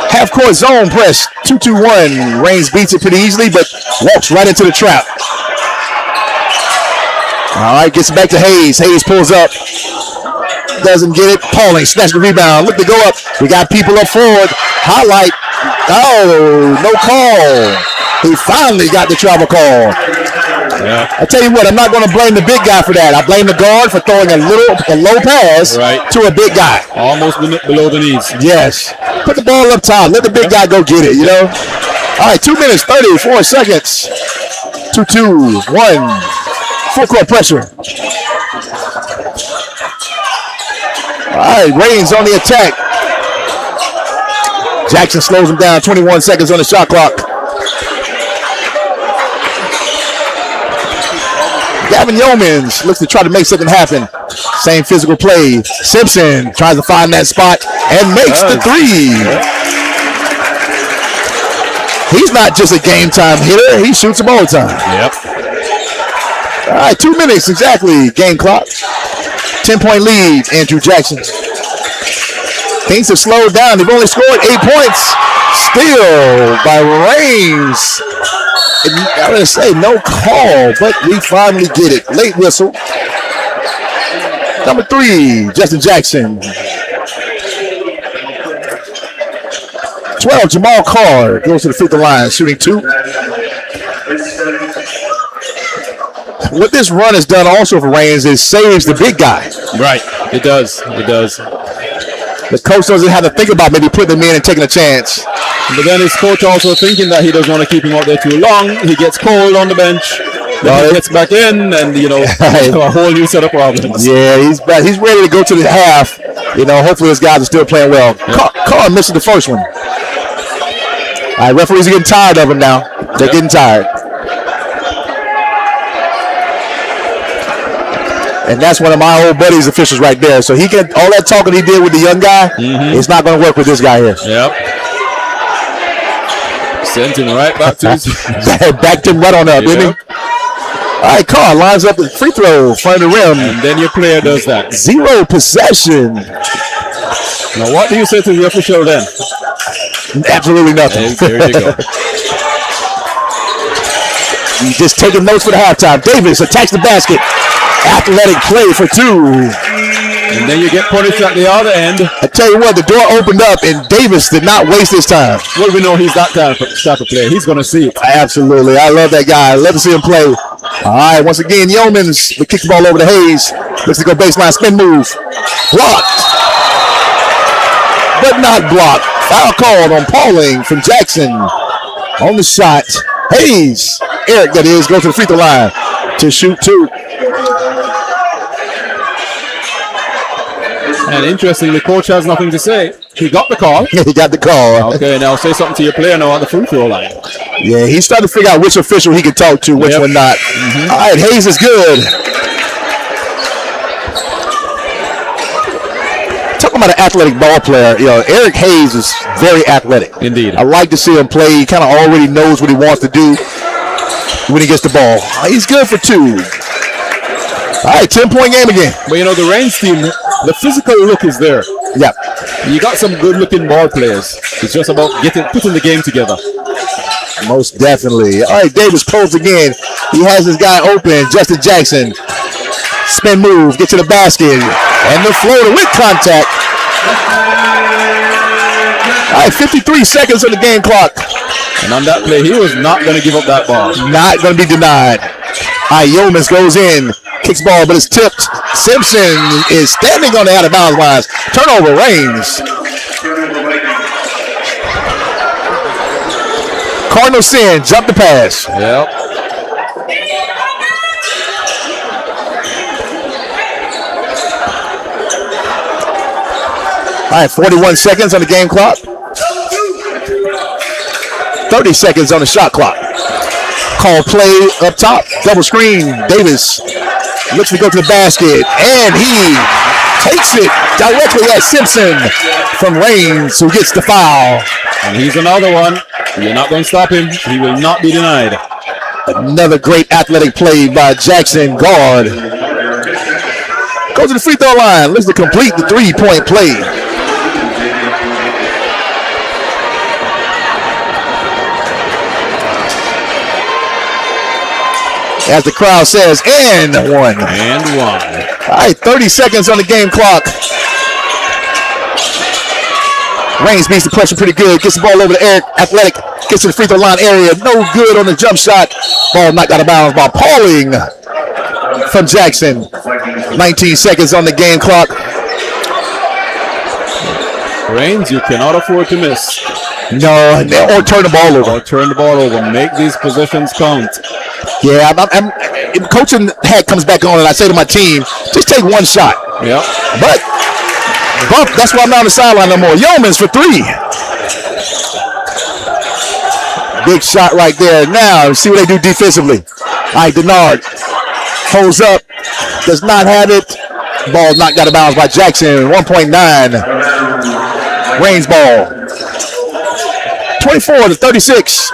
Half-court zone press, 2-2-1. Reigns beats it pretty easily, but walks right into the trap. All right, gets it back to Hayes. Hayes pulls up. Doesn't get it. Pauling snatched the rebound. Look to go up. We got people up forward. Highlight. Oh, no call. He finally got the travel call. Yeah. I tell you what, I'm not going to blame the big guy for that. I blame the guard for throwing a low pass to a big guy. Almost below the knees. Yes. Put the ball up top. Let the big guy go get it, All right, 2 minutes, 34 seconds. 2-2-1. Full court pressure. All right, Reigns on the attack. Jackson slows him down. 21 seconds on the shot clock. 7 Yeomans looks to try to make something happen. Same physical play. Simpson tries to find that spot and makes the 3. He's not just a game time hitter. He shoots them all the time. Yep. All right, 2 minutes exactly. Game clock. 10-point lead, Andrew Jackson. Things have slowed down. They've only scored 8 points. Steal by Reigns. I'm going to say no call, but we finally get it. Late whistle. Number 3, Justin Jackson. 12, Jamal Carr goes to the free throw line, shooting 2. What this run has done also for Reigns is saves the big guy. Right. It does. It does. The coach doesn't have to think about maybe putting him in and taking a chance. But then his coach also thinking that he doesn't want to keep him out there too long. He gets cold on the bench. Then he gets back in, and a whole new set of problems. Yeah, he's back. He's ready to go to the half. Hopefully his guys are still playing well. Yep. Carr misses the first one. All right, referees are getting tired of him now. They're getting tired. And that's one of my old buddies' officials right there. So he can all that talking he did with the young guy, it's not going to work with this guy here. Yep. Sent him right back to his backed him right on up, didn't he? All right, Carr lines up the free throw, front of the rim. And then your player does that. 0 possession. Now, what do you say to the official then? Absolutely nothing. There you go. He's just taking notes for the halftime. Davis attacks the basket. Athletic play for 2. And then you get punished at the other end. I tell you what, the door opened up and Davis did not waste his time. Well, we know he's that type of player. He's going to see it. Absolutely. I love that guy. I love to see him play. All right, once again, Yeomans will kick the ball over to Hayes. Looks to go baseline, spin move. Blocked. But not blocked. Foul called on Pauling from Jackson. On the shot. Hayes, Eric that is, goes to the free throw line to shoot 2. And interestingly, the coach has nothing to say. He got the call. He got the call. Okay, now say something to your player now on the free throw line. Yeah, he's starting to figure out which official he can talk to, which one not. All right, Hayes is good. Talking about an athletic ball player, Eric Hayes is very athletic. Indeed. I like to see him play. He kind of already knows what he wants to do when he gets the ball. He's good for 2. All right, 10-point game again. But the Reigns team, the physical look is there. Yeah. You got some good-looking ball players. It's just about putting the game together. Most definitely. All right, Davis pulls again. He has his guy open, Justin Jackson. Spin move, get to the basket, and the floater with contact. All right, 53 seconds on the game clock. And on that play, he was not going to give up that ball. Not going to be denied. All right, Yeomans goes in, kicks ball, but it's tipped. Simpson is standing on the out-of-bounds lines. Turnover, Reigns. Cardinal sin, jump the pass. Yep. All right, 41 seconds on the game clock. 30 seconds on the shot clock. Call play up top, double screen. Davis looks to go to the basket, and he takes it directly at Simpson from Reigns, who gets the foul. And he's another one. You're not going to stop him. He will not be denied. Another great athletic play by Jackson, guard. Goes to the free throw line, looks to complete the 3-point play. As the crowd says, and one. And one. All right, 30 seconds on the game clock. Reigns beats the pressure pretty good. Gets the ball over to Eric. Athletic gets to the free throw line area. No good on the jump shot. Ball knocked out of bounds by Pauling from Jackson. 19 seconds on the game clock. Reigns, you cannot afford to miss. No, or turn the ball over. Or turn the ball over. Make these possessions count. Yeah, I'm coaching hat comes back on, and I say to my team, just take one shot. Yeah. But bump, that's why I'm not on the sideline no more. Yeomans for 3. Big shot right there. Now, see what they do defensively. All right, Denard Holds up. Does not have it. Ball knocked out of bounds by Jackson. 1.9. Reigns ball. 24-36.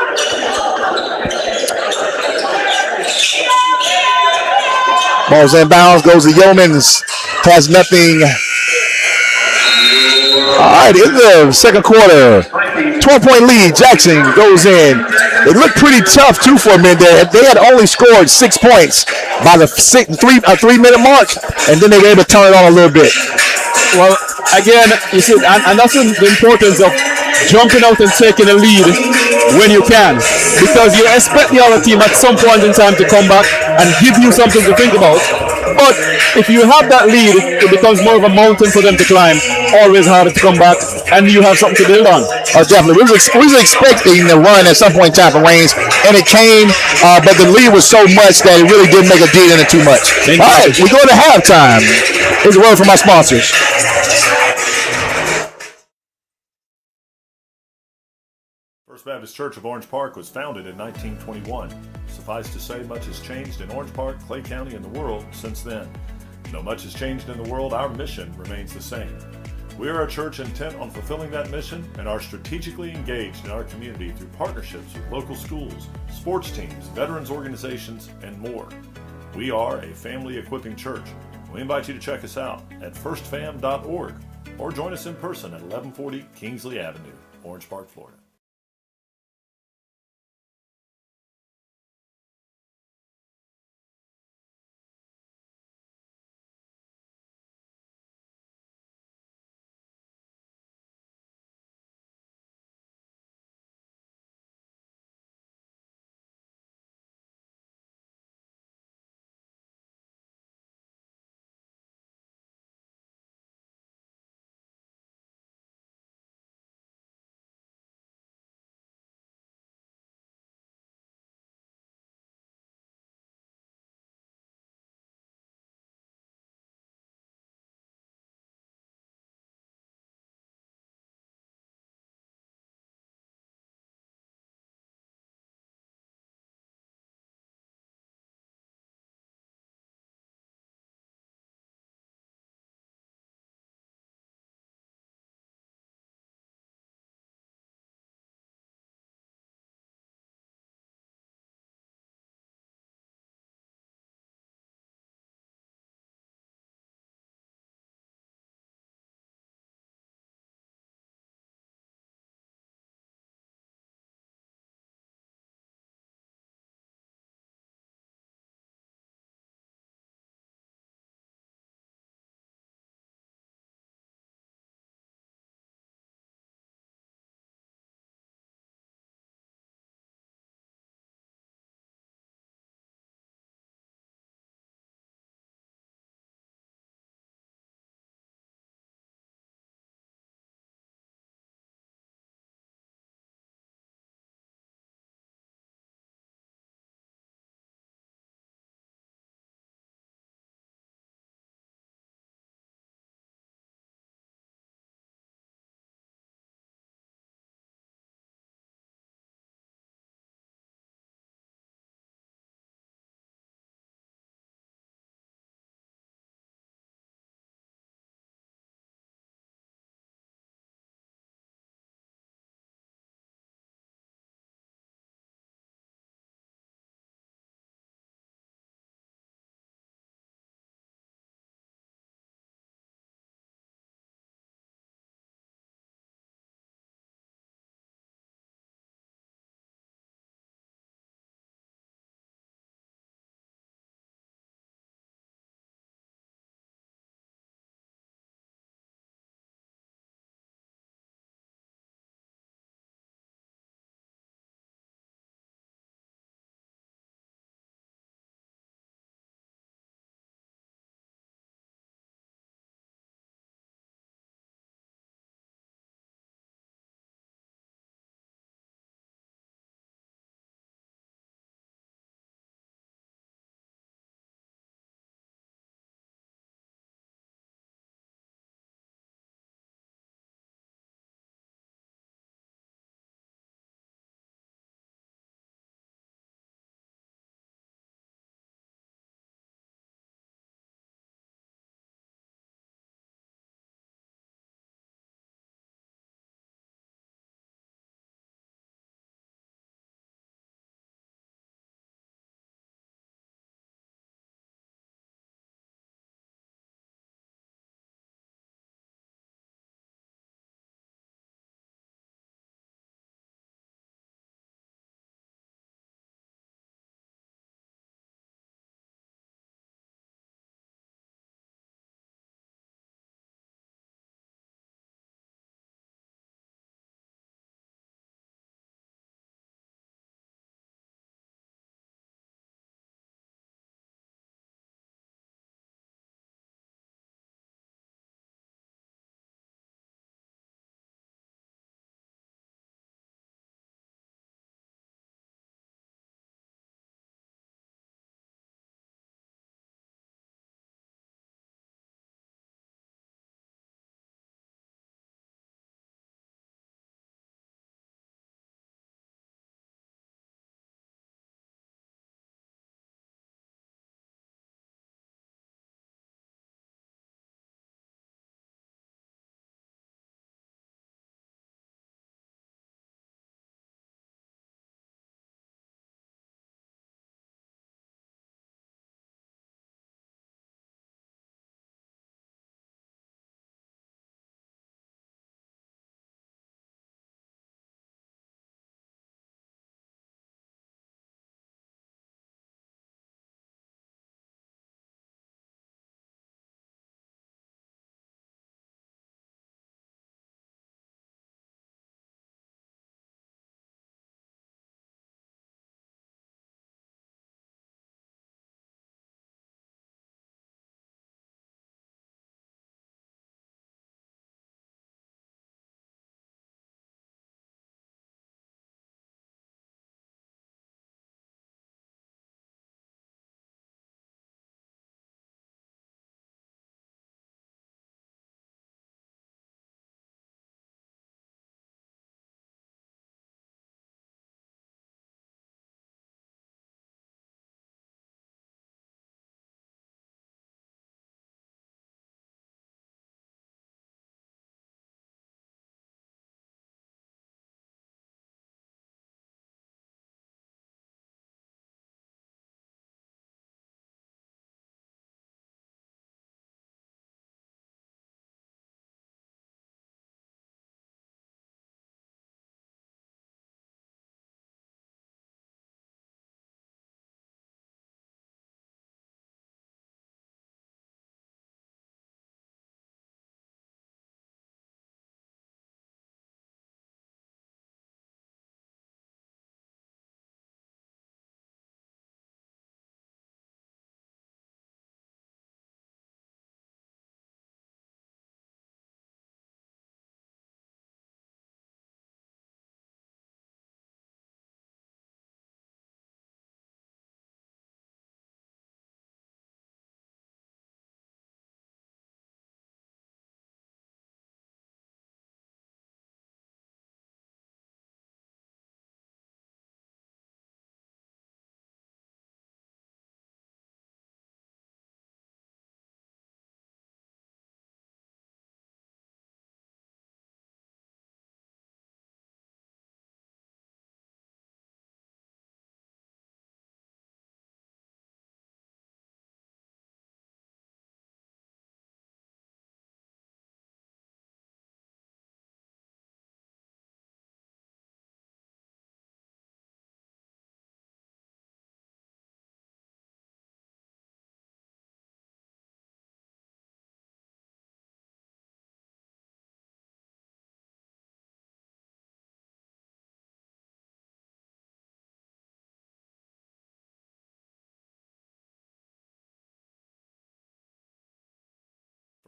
Ball's inbounds. Goes to Yeomans. Has nothing. All right, in the second quarter, 12-point lead. Jackson goes in. It looked pretty tough, too, for a minute there. They had only scored 6 points by the 3-minute mark, and then they were able to turn it on a little bit. Well, again, you see, and that's the importance of jumping out and taking a lead when you can, because you expect the other team at some point in time to come back and give you something to think about. But if you have that lead, it becomes more of a mountain for them to climb. Always harder to come back, and you have something to build on. Definitely. We was expecting the run at some point in time for Reigns, and it came, but the lead was so much that it really didn't make a deal in it too much. All right, we go to halftime. Here's a word from my sponsors. First Baptist Church of Orange Park was founded in 1921. Suffice to say, much has changed in Orange Park, Clay County, and the world since then. Though much has changed in the world, our mission remains the same. We are a church intent on fulfilling that mission and are strategically engaged in our community through partnerships with local schools, sports teams, veterans organizations, and more. We are a family equipping church. We invite you to check us out at firstfam.org or join us in person at 1140 Kingsley Avenue, Orange Park, Florida.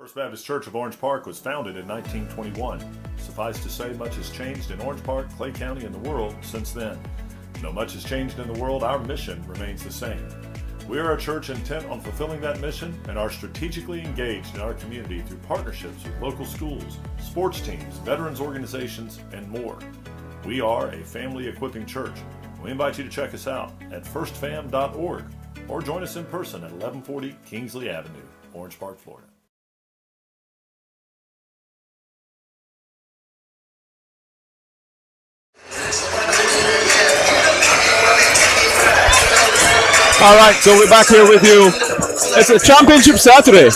First Baptist Church of Orange Park was founded in 1921. Suffice to say, much has changed in Orange Park, Clay County, and the world since then. Though much has changed in the world, our mission remains the same. We are a church intent on fulfilling that mission and are strategically engaged in our community through partnerships with local schools, sports teams, veterans organizations, and more. We are a family equipping church. We invite you to check us out at firstfam.org or join us in person at 1140 Kingsley Avenue, Orange Park, Florida. All right, so we're back here with you. It's a championship Saturday.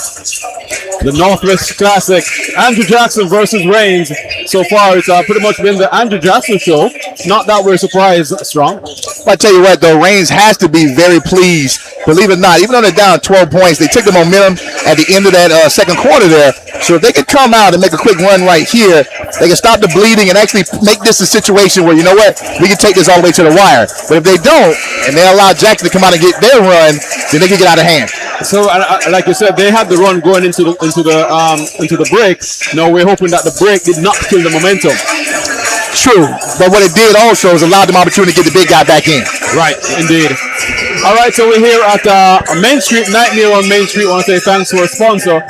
The Northwest Classic, Andrew Jackson versus Reigns. So far, it's pretty much been the Andrew Jackson show. Not that we're surprised, Strong. I tell you what, though, Reigns has to be very pleased. Believe it or not, even though they're down 12 points, they took the momentum at the end of that second quarter there. So if they could come out and make a quick run right here, they can stop the bleeding and actually make this a situation where, you know what, we can take this all the way to the wire. But if they don't, and they allow Jackson to come out and get their run, then they can get out of hand. So, like you said, they had the run going into the break. Now we're hoping that the break did not kill the momentum. True, but what it did also is allowed them opportunity to get the big guy back in. Right, indeed. All right, so we're here at Main Street, Night Near on Main Street. I want to say thanks to our sponsor,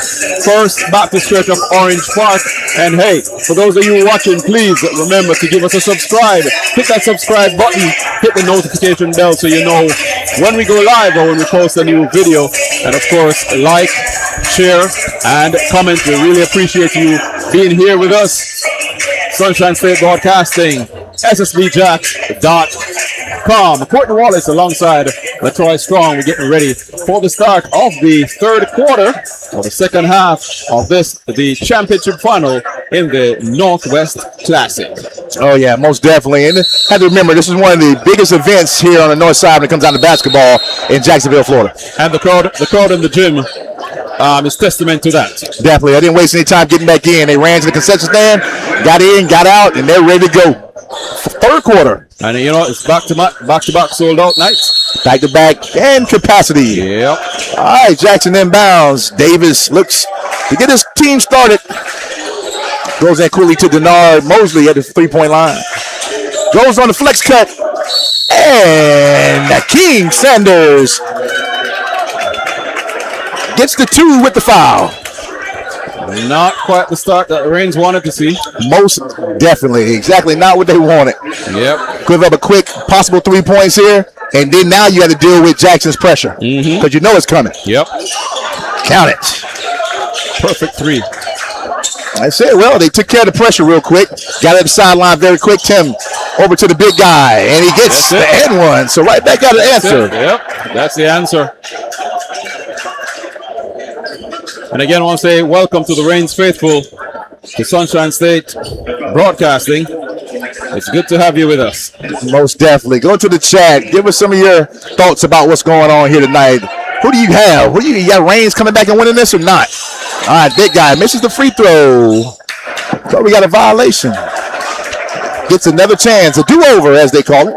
First Baptist Church of Orange Park. And hey, for those of you watching, please remember to give us a subscribe. Hit that subscribe button, hit the notification bell so you know when we go live or when we post a new video. And of course, like, share, and comment. We really appreciate you being here with us. Sunshine State Broadcasting, ssbjacks.com. Courtney Wallace alongside LaTroy Strong. We're getting ready for the start of the third quarter, or the second half of the championship final in the Northwest Classic. Oh, yeah, most definitely. And have to remember, this is one of the biggest events here on the north side when it comes down to basketball in Jacksonville, Florida. And the crowd in the gym is testament to that. Definitely. I didn't waste any time getting back in. They ran to the concession stand, got in, got out, and they're ready to go. Third quarter. And you know, it's back-to-back sold out nights. Back-to-back and capacity. Yep. All right, Jackson inbounds. Davis looks to get his team started. Goes in quickly to Denard Mosley at the three-point line. Goes on the flex cut. And King Sanders gets the two with the foul. Not quite the start that Reigns wanted to see. Most definitely. Exactly not what they wanted. Yep. Give up a quick possible 3 points here. And then now you have to deal with Jackson's pressure. Because you know it's coming. Yep. Count it. Perfect three. I said, well, they took care of the pressure real quick. Got at the sideline very quick. Tim over to the big guy. And he gets the and one. So right back got an answer. Yep. That's the answer. And again, I want to say welcome to the Reigns faithful to Sunshine State Broadcasting. It's good to have you with us. Most definitely. Go to the chat. Give us some of your thoughts about what's going on here tonight. Who do you have? You got Reigns coming back and winning this or not? All right, big guy misses the free throw. So we got a violation. Gets another chance, a do-over as they call it.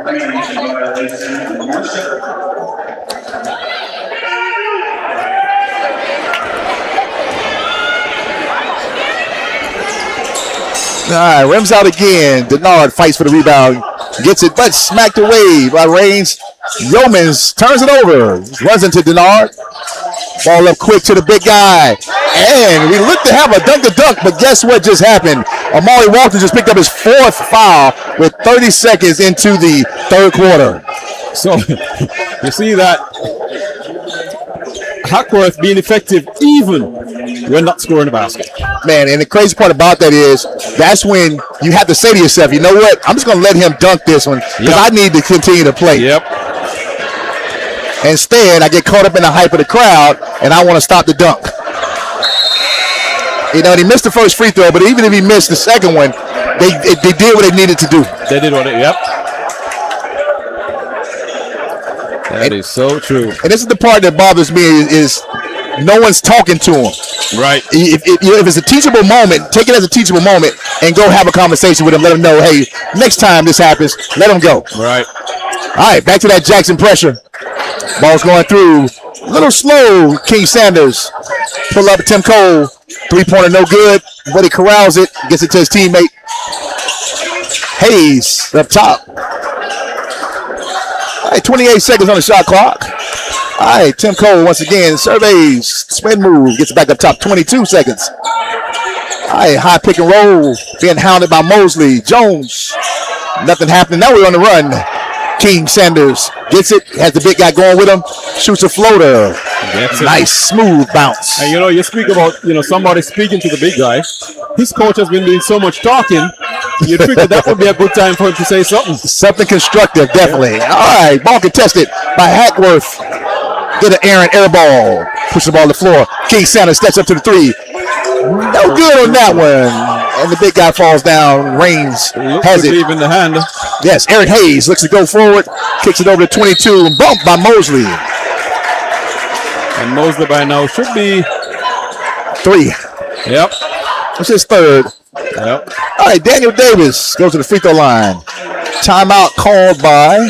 All right, rims out again. Denard fights for the rebound. Gets it, but smacked away by Reigns. Yeomans turns it over. Runs into Denard. Ball up quick to the big guy. And we look to have a dunk-to-dunk, but guess what just happened? Amari Walton just picked up his fourth foul with 30 seconds into the third quarter. So, you see that Hackworth being effective even when not scoring a basket. Man, and the crazy part about that is that's when you have to say to yourself, you know what? I'm just going to let him dunk this one because I need to continue to play. Yep. Instead, I get caught up in the hype of the crowd, and I want to stop the dunk. You know, and he missed the first free throw, but even if he missed the second one, they did what they needed to do. They did what yep. That is so true. And this is the part that bothers me is no one's talking to him. Right. If it's a teachable moment, take it as a teachable moment and go have a conversation with him. Let him know, hey, next time this happens, let him go. Right. All right, back to that Jackson pressure. Ball's going through. A little slow, King Sanders. Pull up Tim Cole. Three-pointer no good, but he corrals it, gets it to his teammate. Hayes up top. All right, 28 seconds on the shot clock. All right, Tim Cole once again surveys, spin move, gets back up top, 22 seconds. All right, high pick and roll, being hounded by Mosley. Jones, nothing happening. Now we're on the run. King Sanders gets it, has the big guy going with him, shoots a floater. Nice, smooth bounce. And you speak about, somebody speaking to the big guy. His coach has been doing so much talking. You'd figure that would be a good time for him to say something. Something constructive, definitely. Yeah. All right, ball contested by Hackworth. Get an errant air ball. Push the ball to the floor. King Sanders steps up to the three. No good on that one. And the big guy falls down. Reigns has it. In the hand. Yes, Eric Hayes looks to go forward. Kicks it over to 22. Bumped by Mosley. And Mosley by now should be 3. Yep. That's his third. Yep. All right, Daniel Davis goes to the free throw line. Timeout called by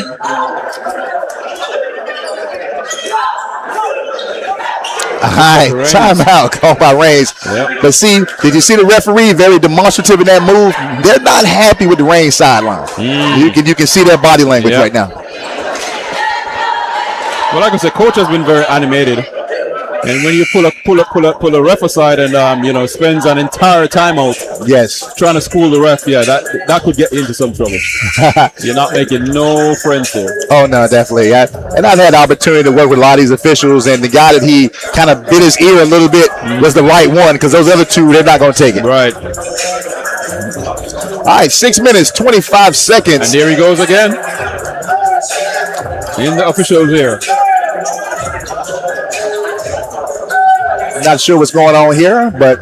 timeout called by Reigns. Yep. But see, did you see the referee very demonstrative in that move? They're not happy with the Reigns sideline. You can see their body language right now. Well, like I said, coach has been very animated. And when you pull a ref aside and spends an entire timeout, trying to school the ref, that could get you into some trouble. You're not making no friends there. Oh no, definitely. And I've had the opportunity to work with a lot of these officials, and the guy that he kind of bit his ear a little bit was the right one, because those other two, they're not going to take it. Right. All right, 6 minutes, 25 seconds. And there he goes again. In the officials here. Not sure what's going on here, but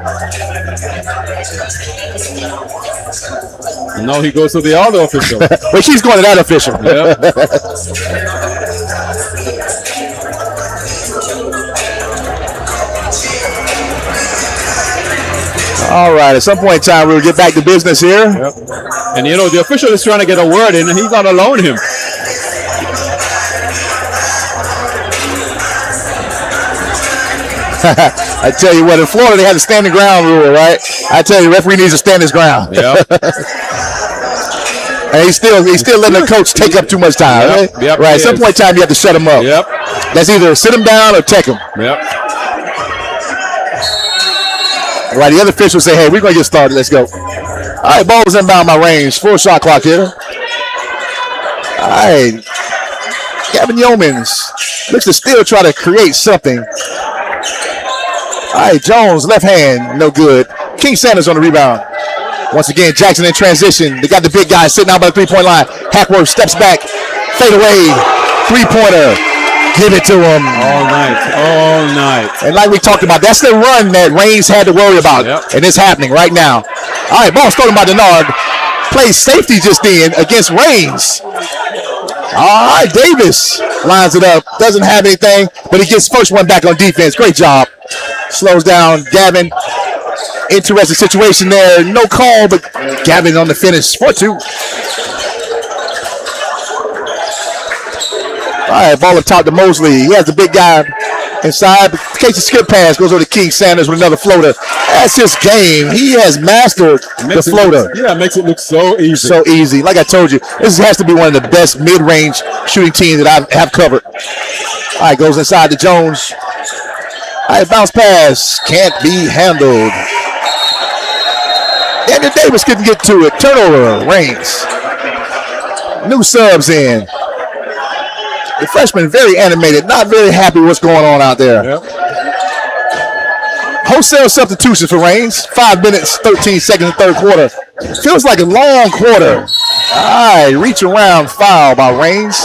now he goes to the other official. Well, she's going to that official. Yep. All right, at some point in time, we'll get back to business here. Yep. And the official is trying to get a word in, and he's not allowing him. I tell you what, in Florida they have the standing ground rule, right? I tell you, the referee needs to stand his ground. Yep. And he's still letting the coach take up too much time. Yep. Right? Yep, Right. At some point in time, you have to shut him up. Yep. That's either sit him down or take him. Yep. Right. The other officials say, "Hey, we're gonna get started. Let's go." All right, ball is inbound by Reigns. 4 shot clock here. All right. Gavin Yeomans looks to still try to create something. All right, Jones, left hand, no good. King Sanders on the rebound. Once again, Jackson in transition. They got the big guy sitting out by the three-point line. Hackworth steps back, fade away, three-pointer. Give it to him. All night. And like we talked about, that's the run that Reigns had to worry about. Yep. And it's happening right now. All right, ball stolen by Denard. Plays safety just in against Reigns. All right, Davis lines it up. Doesn't have anything, but he gets first one back on defense. Great job. Slows down Gavin. Interesting situation there. No call, but Gavin on the finish for 2. All right, ball up top to Mosley. He has the big guy inside. But in case the skip pass goes over to King Sanders with another floater. That's his game. He has mastered the floater. It makes it look so easy. So easy. Like I told you, this has to be one of the best mid-range shooting teams that I have covered. All right, goes inside to Jones. All right, bounce pass. Can't be handled. Daniel Davis couldn't get to it. Turnover. Reigns. New subs in. The freshman very animated, not very happy with what's going on out there. Yep. Wholesale substitutions for Reigns. 5 minutes, 13 seconds in the third quarter. Feels like a long quarter. All right, reach around foul by Reigns.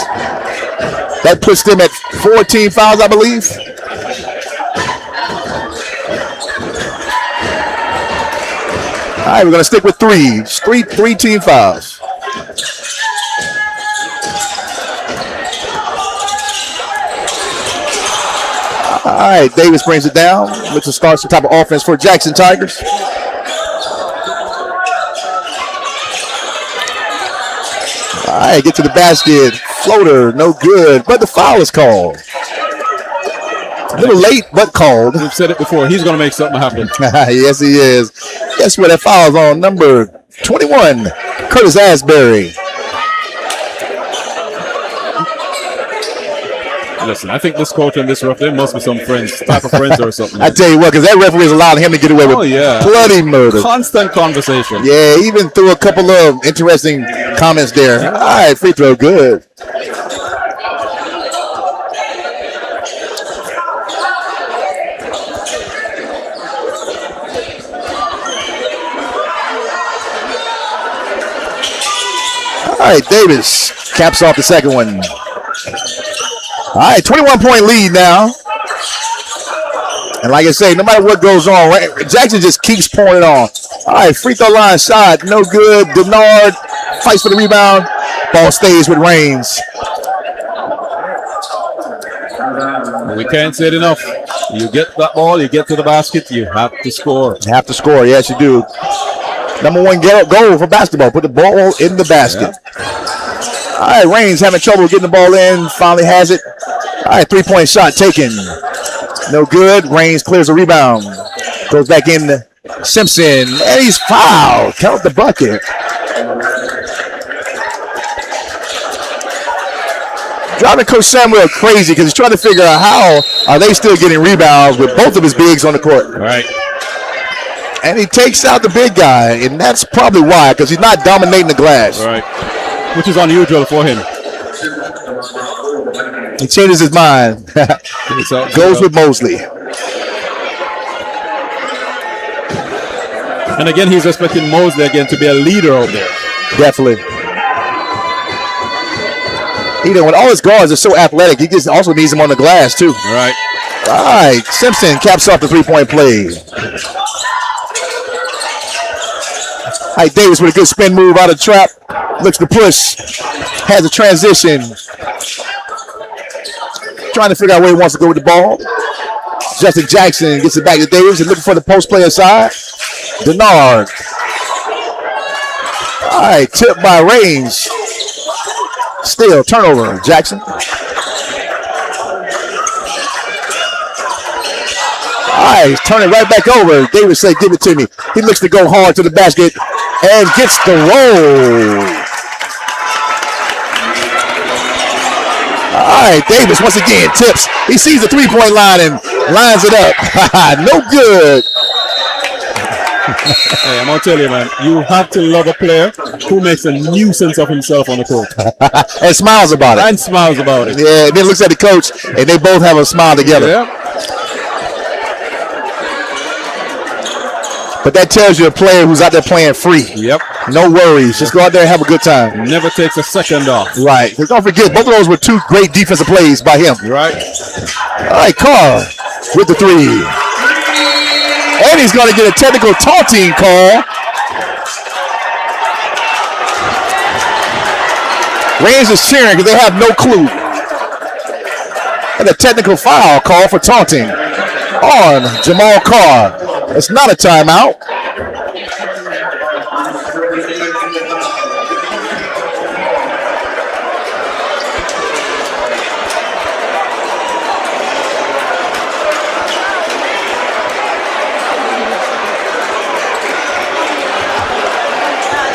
That puts them at 14 fouls, I believe. All right, we're going to stick with 3. Three team fouls. All right, Davis brings it down. Looks to start some type of offense for Jackson Tigers. All right, get to the basket. Floater, no good, but the foul is called. A little late, but called. We've said it before. He's going to make something happen. Yes, he is. Guess what? That foul's on number 21, Curtis Asbury. Listen, I think this coach and this ref, they must be some friends, type of friends or something. I tell you what, because that referee is allowing him to get away with bloody murder. Constant conversation. Yeah, even threw a couple of interesting comments there. All right, free throw, good. All right, Davis caps off the second one. All right, 21-point lead now. And like I say, no matter what goes on, Jackson just keeps pouring it on. All right, free throw line shot, no good. Denard fights for the rebound. Ball stays with Reigns. We can't say it enough. You get that ball, you get to the basket, you have to score. You have to score, yes, you do. Number one goal for basketball. Put the ball in the basket. Yeah. All right, Reigns having trouble getting the ball in. Finally has it. All right, three-point shot taken. No good. Reigns clears the rebound. Goes back in to Simpson. And he's fouled. Count the bucket. Driving Coach Samuel crazy because he's trying to figure out how are they still getting rebounds with both of his bigs on the court. All right. And he takes out the big guy, and that's probably why, because he's not dominating the glass. Right. Which is unusual for him. He changes his mind. Goes with Mosley. And again, he's expecting Mosley again to be a leader out there. Definitely. You know, when all his guards are so athletic, he just also needs them on the glass, too. Right. All right. Simpson caps off the three-point play. All right, Davis with a good spin move out of the trap. Looks to push. Has a transition. Trying to figure out where he wants to go with the ball. Justin Jackson gets it back to Davis and looking for the post play inside. Denard. All right, tipped by Reigns. Still turnover, Jackson. All right, he's turning right back over. Davis said, give it to me. He looks to go hard to the basket and gets the roll. All right, Davis once again tips. He sees the three-point line and lines it up. No good. Hey, I'm going to tell you, man, you have to love a player who makes a nuisance of himself on the court. And smiles about it. And smiles about it. Yeah, and then looks at the coach, and they both have a smile together. Yeah. But that tells you a player who's out there playing free. Yep. No worries. Just go out there and have a good time. Never takes a second off. Right. Because don't forget, both of those were two great defensive plays by him. Right. All right, Carr with the three. And he's going to get a technical taunting call. Reigns is cheering because they have no clue. And a technical foul call for taunting on Jamal Carr. It's not a timeout.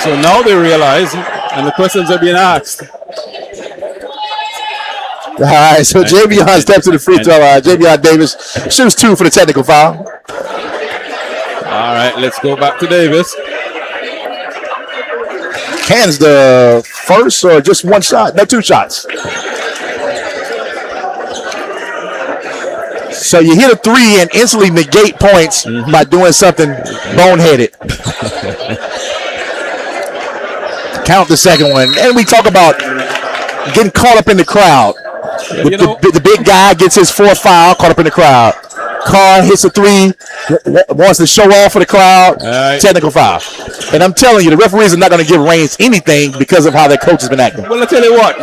So now they realize, and the questions are being asked. All right, so Javion steps to the free throw line. Javion Davis shoots two for the technical foul. All right, let's go back to Davis. Hands the first or just one shot? No, two shots. So you hit a three and instantly negate points by doing something boneheaded. Count the second one. And we talk about getting caught up in the crowd. The big guy gets his fourth foul, caught up in the crowd. Carr hits a three, wants to show off for the crowd. Right. Technical foul. And I'm telling you, the referees are not going to give Reigns anything because of how their coach has been acting. Well, I tell you what,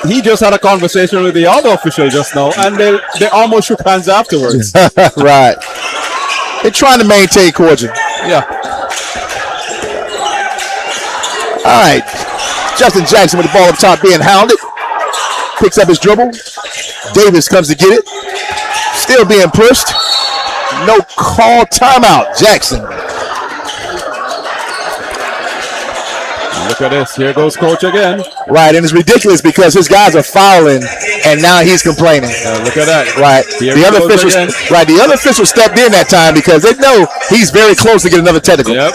he just had a conversation with the other official just now, and they almost shook hands afterwards. Right. They're trying to maintain cordial. Yeah. All right. Justin Jackson with the ball up top being hounded. Picks up his dribble. Davis comes to get it. Still being pushed. No call, timeout. Jackson. Look at this. Here goes coach again. Right, and it's ridiculous because his guys are fouling, and now he's complaining. Look at that. Right. Here The other goes officials, again. right. The other officials stepped in that time because they know he's very close to get another technical. Yep.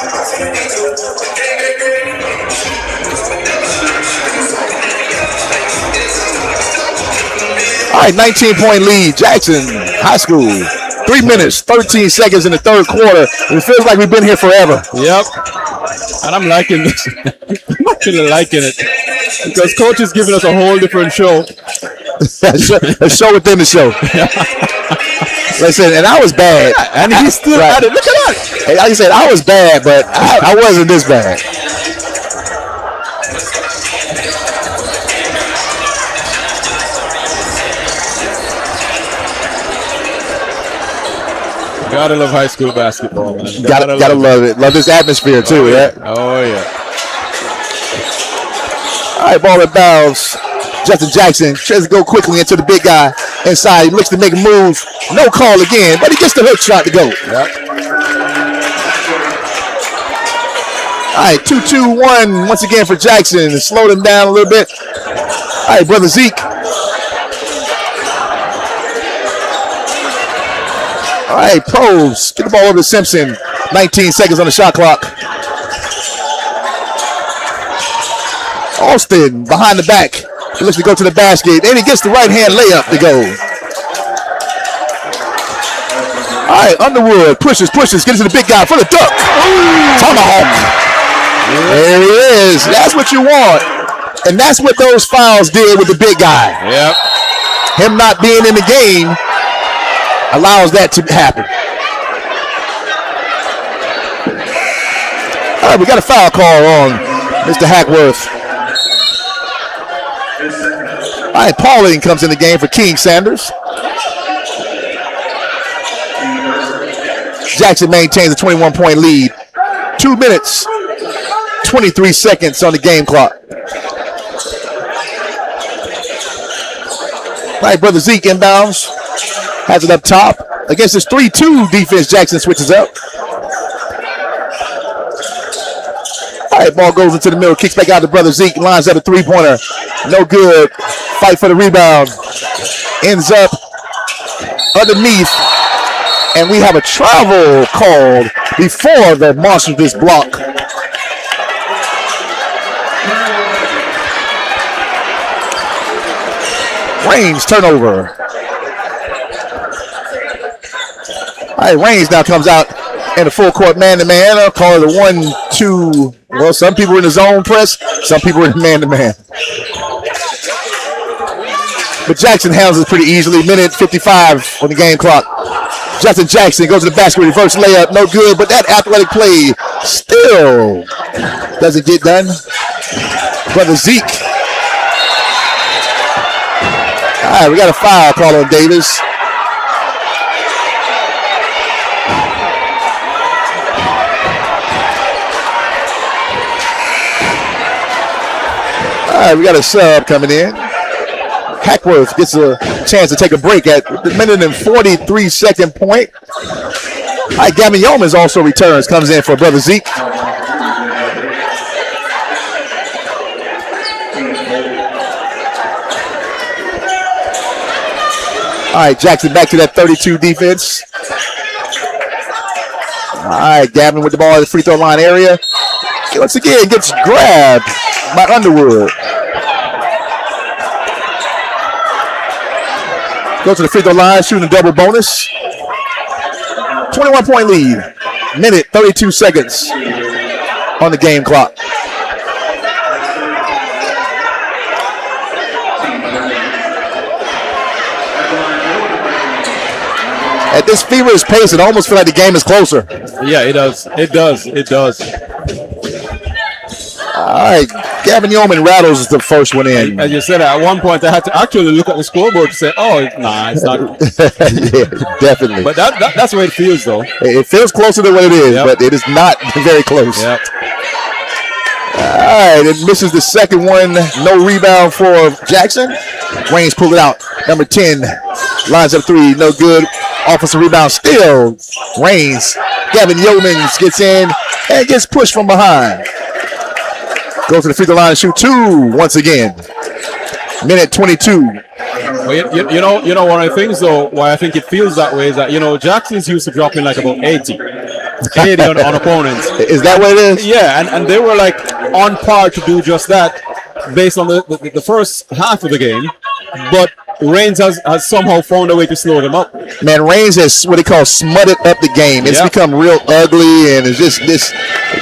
All right, 19-point lead. Jackson High School. 3 minutes, 13 seconds in the third quarter. It feels like we've been here forever. Yep. And I'm liking this. I'm actually liking it because coach is giving us a whole different show. A show within the show. Listen, and I was bad. And he's still at it. Look at that. Hey, like I said, I was bad, but I wasn't this bad. Gotta love high school basketball, man. Gotta love it. Love this atmosphere too, right? Oh yeah. All right, ball at bounds. Justin Jackson tries to go quickly into the big guy inside. He looks to make a move. No call again, but he gets the hook shot to go. Yep. All right, 2-2-1 once again for Jackson. Slowed him down a little bit. All right, brother Zeke. All right, Pros. Get the ball over to Simpson. 19 seconds on the shot clock. Austin behind the back. He looks to go to the basket. And he gets the right-hand layup to go. All right, Underwood pushes, gets to the big guy for the dunk. Tomahawk. There he is. That's what you want. And that's what those fouls did with the big guy. Yep. Him not being in the game allows that to happen. All right, we got a foul call on Mr. Hackworth. All right, Pauling comes in the game for King Sanders. Jackson maintains a 21-point lead. 2 minutes, 23 seconds on the game clock. All right, brother Zeke inbounds. Has it up top. Against this 3-2 defense, Jackson switches up. All right, ball goes into the middle. Kicks back out to brother Zeke. Lines up a three-pointer. No good. Fight for the rebound. Ends up underneath. And we have a travel called before the monstrous block. Reigns turnover. All right, Reigns now comes out in a full court man-to-man. I'll call it a 1-2. Well, some people in the zone press, some people in the man-to-man. But Jackson handles it pretty easily. Minute 55 on the game clock. Justin Jackson goes to the basket, reverse layup, no good, but that athletic play still doesn't get done. Brother Zeke. All right, we got a foul call on Davis. All right, we got a sub coming in. Hackworth gets a chance to take a break at the minute and 43-second point. All right, Gavin Yeomans also returns, comes in for brother Zeke. All right, Jackson back to that 32 defense. All right, Gavin with the ball at the free throw line area. Once again, gets grabbed by Underwood. Go to the free throw line, shooting a double bonus. 21-point lead. Minute, 32 seconds on the game clock. At this feverish pace, it almost feels like the game is closer. Yeah, it does. It does. It does. All right, Gavin Yeoman rattles the first one in. As you said, at one point I had to actually look at the scoreboard to say, "Oh, nah, it's not." Yeah, definitely. But that's the way it feels, though. It feels closer than what it is, but it is not very close. Yep. All right, it misses the second one. No rebound for Jackson. Reigns pulled it out. Number 10, Lines up three, no good. Offensive rebound still. Reigns. Gavin Yeomans gets in and gets pushed from behind. Goes to the free throw line and shoot two once again. Minute 22. Well, you know, one of the things though, why I think it feels that way is that, Jackson's used to dropping like about 80 on opponents. Is that what it is? Yeah, and they were like on par to do just that based on the first half of the game. But Reigns has somehow found a way to slow them up. Man, Reigns has what they call smutted up the game. It's become real ugly, and it's just this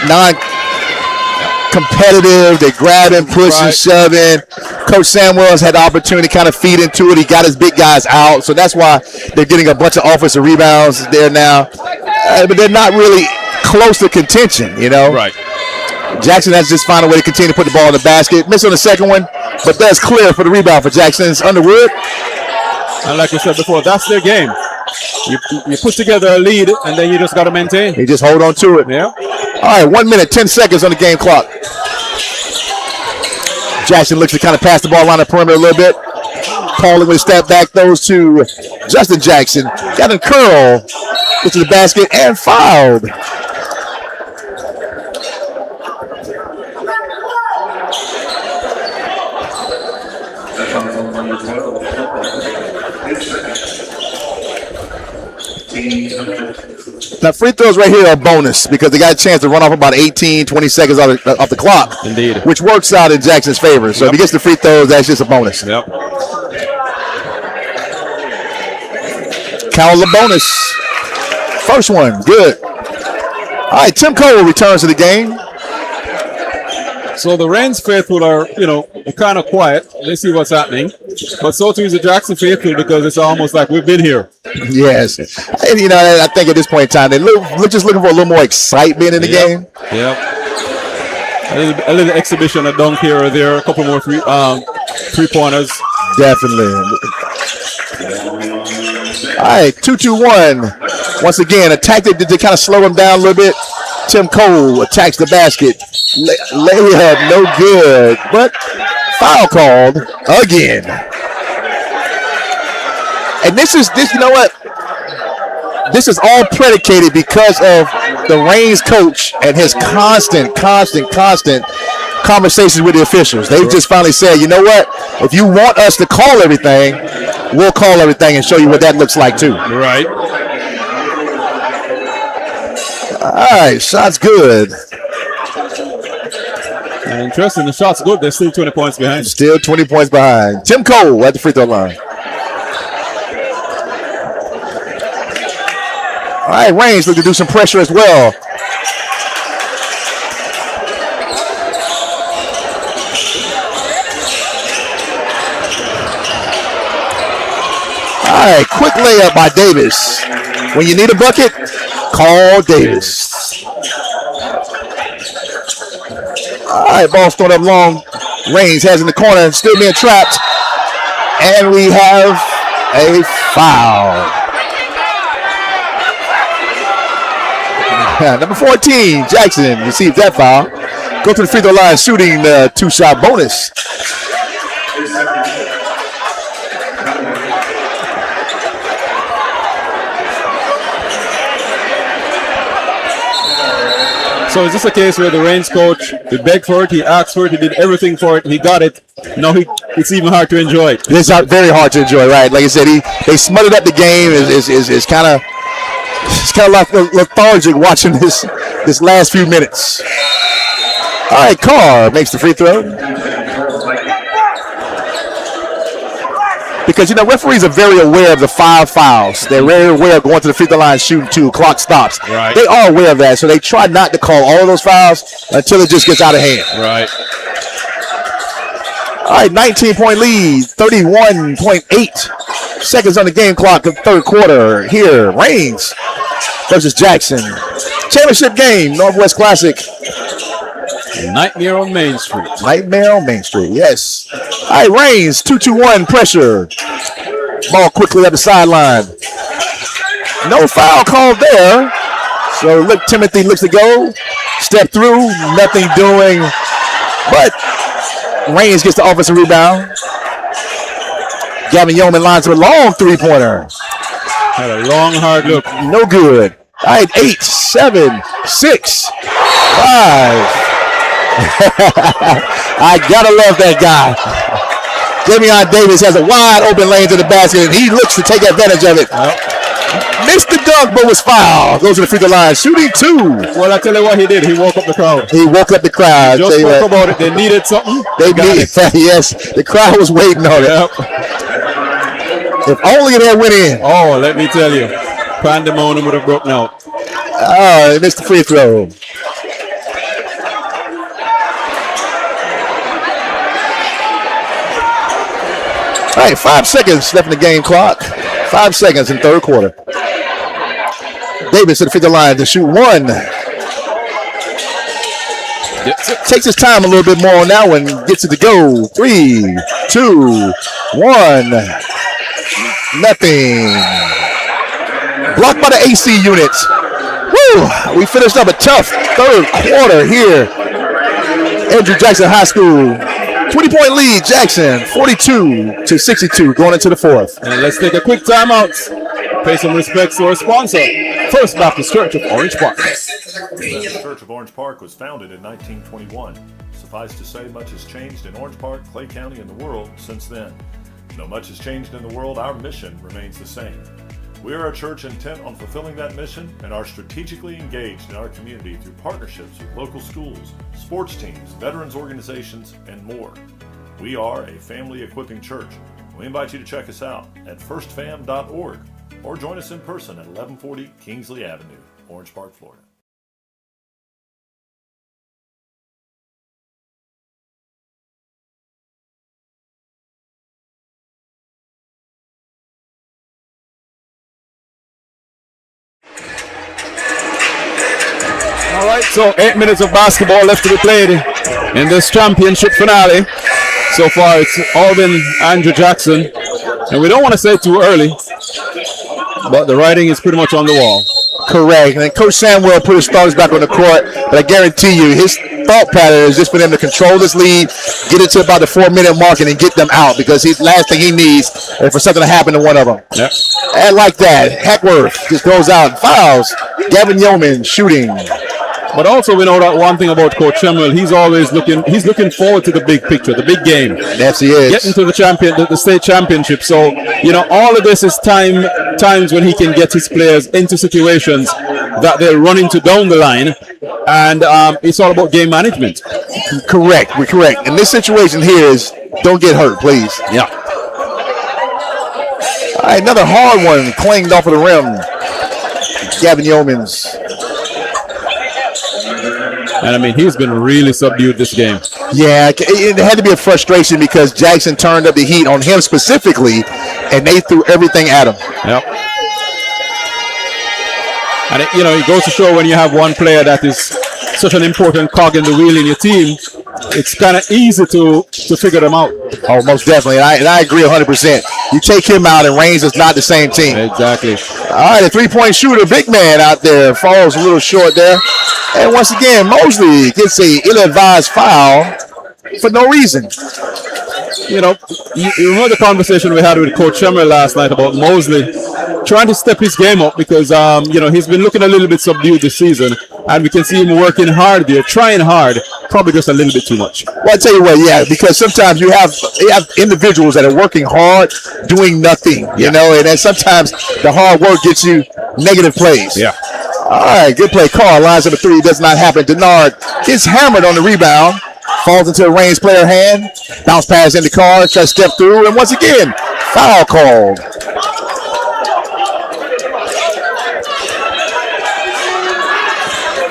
non-competitive. They grabbing, pushing, shoving. Coach Samuels had the opportunity to kind of feed into it. He got his big guys out, so that's why they're getting a bunch of offensive rebounds there now. But they're not really close to contention, Right. Jackson has to just find a way to continue to put the ball in the basket. Missed on the second one, but does clear for the rebound for Jackson's Underwood. And like I said before, that's their game. You put together a lead, and then you just got to maintain. You just hold on to it. Yeah. All right, 1 minute, 10 seconds on the game clock. Jackson looks to kind of pass the ball around the perimeter a little bit. Pauling with a step back, throws to Justin Jackson. Got a curl, gets to the basket, and fouled. Now, free throws right here are a bonus because they got a chance to run off about 18, 20 seconds off the clock. Indeed. Which works out in Jackson's favor. So if he gets the free throws, that's just a bonus. Yep. Count the bonus. First one, good. All right, Tim Cole returns to the game. So the Reigns faithful are, kind of quiet. They see what's happening. But so too is the Jackson faithful because it's almost like we've been here. Yes. And, I think at this point in time, they're just looking for a little more excitement in the game. Yep. A little exhibition, a dunk here or there, a couple more three-pointers. Definitely. All right, 2-2-1. Once again, a tactic to kind of slow him down a little bit. Tim Cole attacks the basket. Layup, no good, but foul called again. And this, you know what? This is all predicated because of the Reigns coach and his constant conversations with the officials. They've just finally said, you know what? If you want us to call everything, we'll call everything and show you what that looks like too. Right. All right, shot's good. Interesting. The shot's good. They're still 20 points behind. Still 20 points behind. Tim Cole at the free throw line. All right, Reigns looking to do some pressure as well. All right, quick layup by Davis. When you need a bucket, call Davis. All right, ball thrown up long. Reigns has in the corner, still being trapped. And we have a foul. Number 14, Jackson received that foul. Go to the free throw line shooting the two-shot bonus. So is this a case where the Reigns coach, he begged for it, he asked for it, he did everything for it, he got it. Now it's even hard to enjoy it. It's very hard to enjoy, right? Like I said, they smutted up the game. It's kind of like lethargic watching this last few minutes. All right, Carr makes the free throw. Because, referees are very aware of the 5 fouls. They're very aware of going to the free throw line shooting 2, clock stops. Right. They are aware of that, so they try not to call all of those fouls until it just gets out of hand. Right. All right, 19-point lead, 31.8 seconds on the game clock of third quarter. Here, Reigns versus Jackson. Championship game, Northwest Classic. Nightmare on Main Street. Nightmare on Main Street, yes. All right, Reigns, 2-2-1 pressure. Ball quickly up the sideline. No foul called there. So Timothy looks to go. Step through, nothing doing. But Reigns gets the offensive rebound. Gavin Yeoman lines up a long three-pointer. Had a long, hard look. No good. All right, 8, 7, 6, 5. I gotta love that guy. Damian Davis has a wide open lane to the basket, and he looks to take advantage of it. Missed the dunk, but was fouled. Goes to the free throw line, shooting 2. Well, I tell you what he did. He woke up the crowd. He woke up the crowd. Just spoke about it. They needed something. They needed it. Yes, the crowd was waiting on it. Yep. If only that went in. Oh, let me tell you. Pandemonium would have broken out. Oh, he missed the free throw. All right, 5 seconds left in the game clock. 5 seconds in third quarter. Davis to the free throw line to shoot 1. Takes his time a little bit more on that one. Gets it to go. 3, 2, 1. Nothing. Blocked by the AC unit. Woo! We finished up a tough third quarter here. Andrew Jackson High School. 20-point lead, Jackson, 42-62, going into the fourth. And let's take a quick timeout. Pay some respects to our sponsor, First Baptist Church of Orange Park. The Church of Orange Park was founded in 1921. Suffice to say, much has changed in Orange Park, Clay County, and the world since then. Though much has changed in the world, our mission remains the same. We are a church intent on fulfilling that mission and are strategically engaged in our community through partnerships with local schools, sports teams, veterans organizations, and more. We are a family equipping church. We invite you to check us out at firstfam.org or join us in person at 1140 Kingsley Avenue, Orange Park, Florida. All right, so 8 minutes of basketball left to be played in this championship finale. So far, it's all been Andrew Jackson. And we don't want to say too early, but the writing is pretty much on the wall. Correct. And Coach Samuel put his thumbs back on the court, but I guarantee you his thought pattern is just for them to control this lead, get it to about the 4-minute mark, and then get them out because the last thing he needs is for something to happen to one of them. Yep. And like that, Hackworth just goes out and fouls. Gavin Yeoman shooting. But also we know that one thing about Coach Samuel, he's looking forward to the big picture, the big game. Yes, he is. Getting to the state championship. So, all of this is times when he can get his players into situations that they'll run into down the line. And it's all about game management. Correct. We're correct. And this situation here is don't get hurt, please. Yeah. All right, another hard one clanged off of the rim. Gavin Yeoman's. And I mean, he's been really subdued this game. Yeah, it had to be a frustration because Jackson turned up the heat on him specifically, and they threw everything at him. Yep. And it goes to show when you have one player that is such an important cog in the wheel in your team, it's kind of easy to figure them out. Oh, most definitely. And I agree 100%. You take him out, and Reigns is not the same team. Exactly. All right, a three-point shooter, big man out there, falls a little short there. And once again, Mosley gets a ill-advised foul for no reason. You remember the conversation we had with Coach Summer last night about Mosley trying to step his game up because, he's been looking a little bit subdued this season. And we can see him working hard there, trying hard, probably just a little bit too much. Well, I tell you what, yeah, because sometimes you have individuals that are working hard, doing nothing, and then sometimes the hard work gets you negative plays. Yeah. All right, good play. Carl lines up a three. Does not happen. Denard gets hammered on the rebound. Falls into a Reigns player hand. Bounce pass into Carr. Tries to step through. And once again, foul called.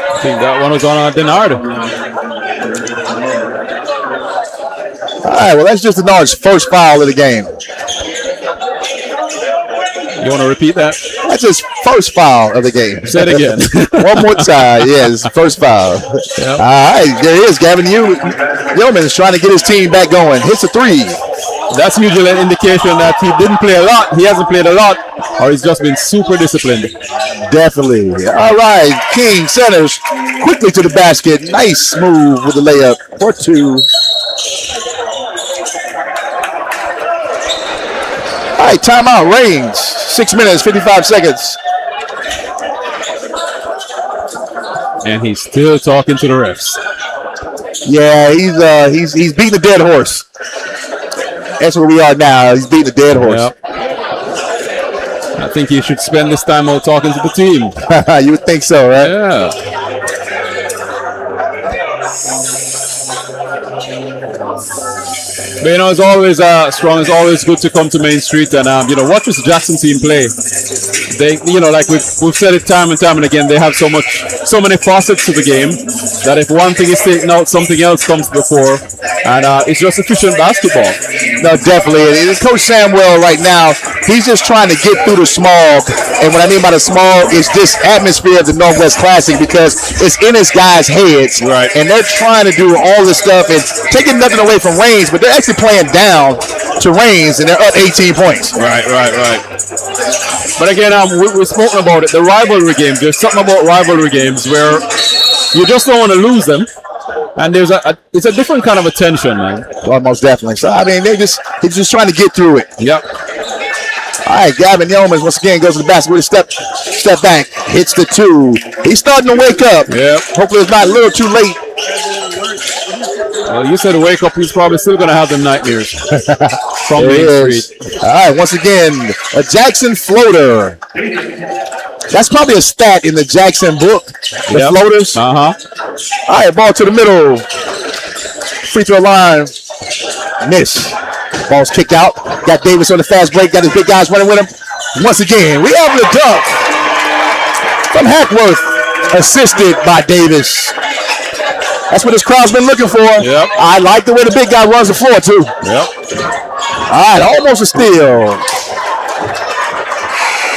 I think that one was on Denard. All right, well, that's just Denard's first foul of the game. You want to repeat that? That's his first foul of the game. Say it again. One more time. Yes, first foul. Yep. All right, there he is. Gavin Yeoman is trying to get his team back going. Hits a three. That's usually an indication that he didn't play a lot. He hasn't played a lot, or he's just been super disciplined. Definitely. All right, King centers quickly to the basket. Nice move with the layup for two. All right, timeout, Range. 6 minutes, 55 seconds. And he's still talking to the refs. Yeah, he's beating the dead horse. That's where we are now. He's beating the dead horse. Yep. I think he should spend this time out talking to the team. You would think so, right? Yeah. But it's always strong. It's always good to come to Main Street and watch this Jackson team play. They, like we've said it time and time and again, they have so many facets to the game that if one thing is taken out, something else comes before, and it's just efficient basketball. No, definitely. And Coach Samuel right now, he's just trying to get through the smog. And what I mean by the smog is this atmosphere of the Northwest Classic, because it's in his guys' heads. Right. And they're trying to do all this stuff and taking nothing away from Reigns, but they're actually playing down to Reigns, and they're up 18 points. Right. But again, we've spoken about it. The rivalry games, there's something about rivalry games where you just don't want to lose them. And it's a different kind of attention, man. Well, most definitely. So, I mean, he's just trying to get through it. Yep. All right, Gavin Yeomans once again goes to the basket with a step back, hits the 2. He's starting to wake up. Yep. Hopefully it's not a little too late. Well, you said wake up, he's probably still going to have them nightmares from Main Street. All right, once again, a Jackson floater. That's probably a stat in the Jackson book, the floaters. Uh-huh. All right, ball to the middle. Free throw line. Miss. Ball's kicked out. Got Davis on the fast break. Got his big guys running with him. Once again, we have the dunk from Hackworth, assisted by Davis. That's what this crowd's been looking for. Yep. I like the way the big guy runs the floor, too. Yep. All right, almost a steal.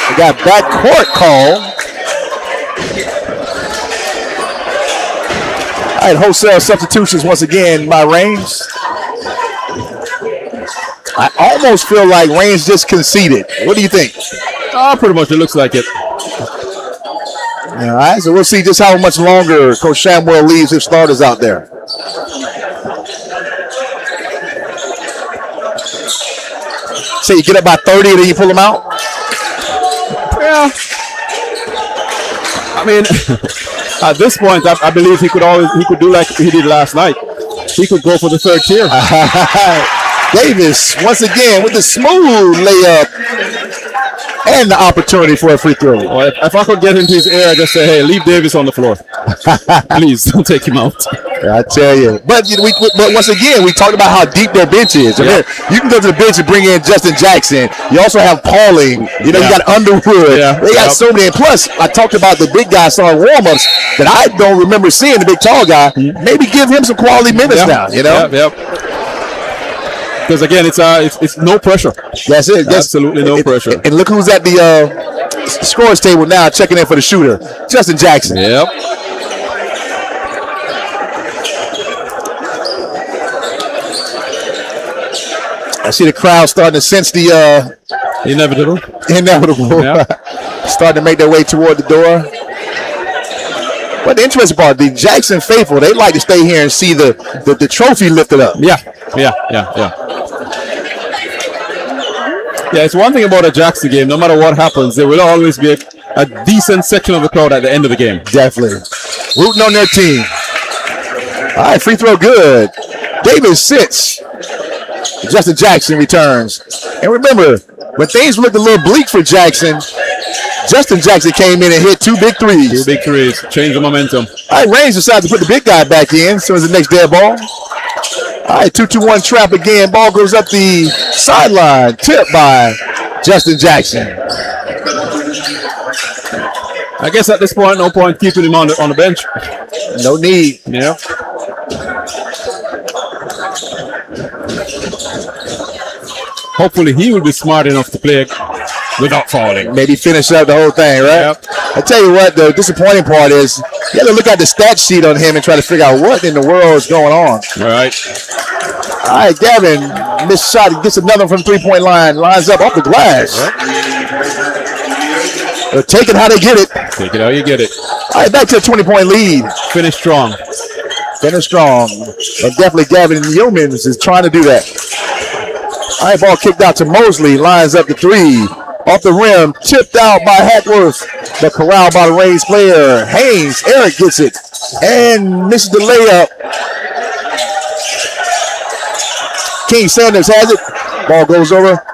We got backcourt call. All right, wholesale substitutions once again by Reigns. I almost feel like Reigns just conceded. What do you think? Pretty much, it looks like it. All right, so we'll see just how much longer Coach Samuel leaves his starters out there. So you get up by 30 and then you pull them out? Yeah. I mean, at this point, I believe he could do like he did last night. He could go for the third tier. Davis, once again, with the smooth layup and the opportunity for a free throw. Well, if I could get into his ear, I'd just say, hey, leave Davis on the floor. Please, don't take him out. I tell you. But once again, we talked about how deep their bench is. Yeah. You can go to the bench and bring in Justin Jackson. You also have Pauling. You got Underwood. Yeah. They got so many. And plus, I talked about the big guy starting warm-ups that I don't remember seeing, the big tall guy. Maybe give him some quality minutes now, Yep. Because again, it's no pressure. That's it. Absolutely no pressure. And look who's at the scores table now, checking in for the shooter, Justin Jackson. Yep. I see the crowd starting to sense the Inevitable. Yeah. Starting to make their way toward the door. But the interesting part, the Jackson faithful, they like to stay here and see the trophy lifted up. Yeah, it's one thing about a Jackson game. No matter what happens, there will always be a decent section of the crowd at the end of the game. Definitely. Rooting on their team. All right, free throw good. Davis sits. Justin Jackson returns. And remember, when things looked a little bleak for Jackson, Justin Jackson came in and hit 2 big threes. 2 big threes. Change the momentum. All right, Reigns decides to put the big guy back in. So it's the next dead ball. All right, 2-2-1 trap again. Ball goes up the sideline. Tipped by Justin Jackson. I guess at this point, no point keeping him on the bench. No need. Yeah. Hopefully he will be smart enough to play without falling. Maybe finish up the whole thing, right? Yep. I tell you what, the disappointing part is you have to look at the stat sheet on him and try to figure out what in the world is going on. All right. All right, Gavin, missed shot, gets another from 3-point line, lines up off the glass. They're taking how they get it. Take it how you get it. All right, back to a 20-point lead. Finish strong. Finish strong. And definitely Gavin Yeomans is trying to do that. All right, ball kicked out to Mosley. Lines up to 3. Off the rim. Tipped out by Hackworth. But corralled by the Rays player. Haynes. Eric gets it. And misses the layup. King Sanders has it. Ball goes over.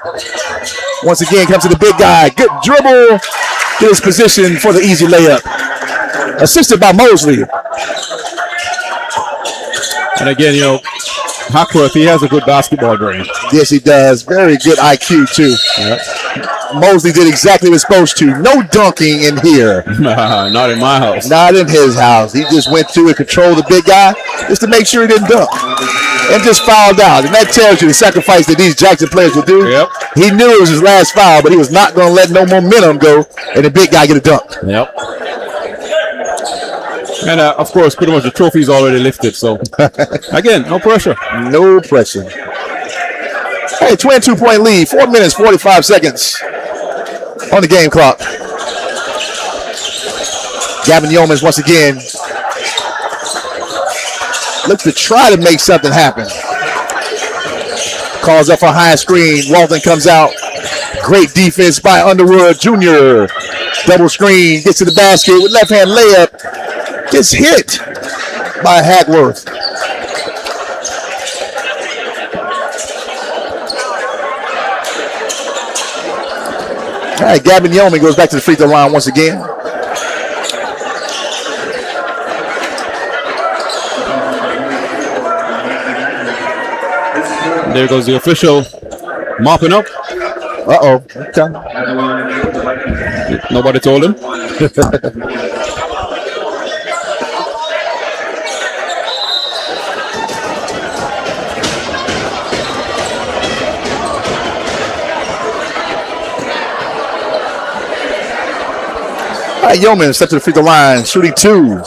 Once again, comes to the big guy. Good dribble. Get his position for the easy layup. Assisted by Mosley. And again, Hackworth, he has a good basketball brain. Yes, he does. Very good IQ, too. Yep. Mosley did exactly what he was supposed to. No dunking in here. Not in my house. Not in his house. He just went through and controlled the big guy just to make sure he didn't dunk. And just fouled out. And that tells you the sacrifice that these Jackson players would do. Yep. He knew it was his last foul, but he was not going to let no momentum go and the big guy get a dunk. Yep. And of course, pretty much the trophy's already lifted. So, again, no pressure. No pressure. Hey, 22-point lead. 4 minutes, 45 seconds on the game clock. Gavin Yeomans once again looks to try to make something happen. Calls up for high screen. Walton comes out. Great defense by Underwood Jr. Double screen. Gets to the basket with left hand layup. Gets hit by Hackworth. All right, Gavin Yeoman goes back to the free throw line once again. There goes the official mopping up. Uh-oh. Okay. Nobody told him. All right, Yeoman steps to the free throw line, shooting 2.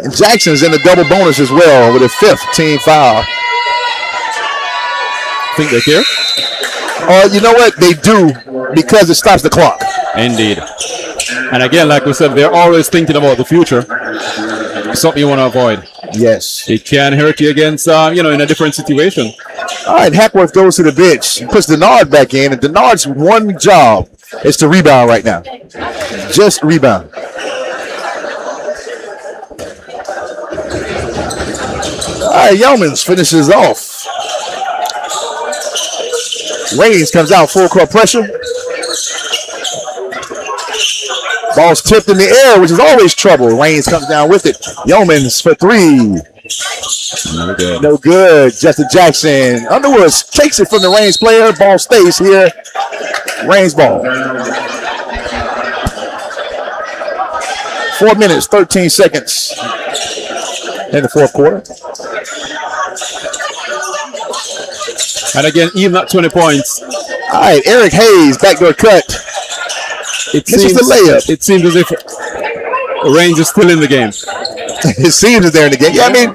And Jackson's in the double bonus as well with a 5th team foul. Think they care? You know what? They do because it stops the clock. Indeed. And again, like we said, they're always thinking about the future. Something you want to avoid. Yes. It can hurt you against, in a different situation. All right, Hackworth goes to the bench. He puts Denard back in, and Denard's one job is to rebound right now. Just rebound. All right, Yeomans finishes off. Raines comes out full court pressure. Ball's tipped in the air, which is always trouble. Raines comes down with it. Yeomans for 3. No good. No good. Justin Jackson. Underwood takes it from the Raines player. Ball stays here. Raines ball. 4 minutes, 13 seconds in the fourth quarter. And again, even at 20 points. All right, Eric Hayes, backdoor cut. This is the layup. It seems as if Raines is still in the game. It seems that they're in the game. Yeah, I mean,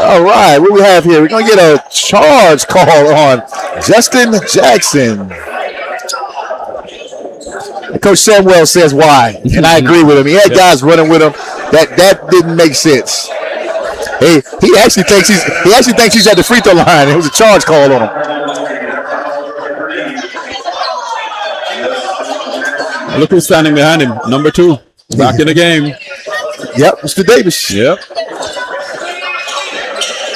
all right, what we have here? We're going to get a charge call on Justin Jackson. And Coach Samuel says why, and I agree with him. He had guys running with him. That didn't make sense. Hey, he actually thinks he's at the free throw line. It was a charge call on him. Look who's standing behind him. Number 2. Back in the game. Yep, Mr. Davis. Yep.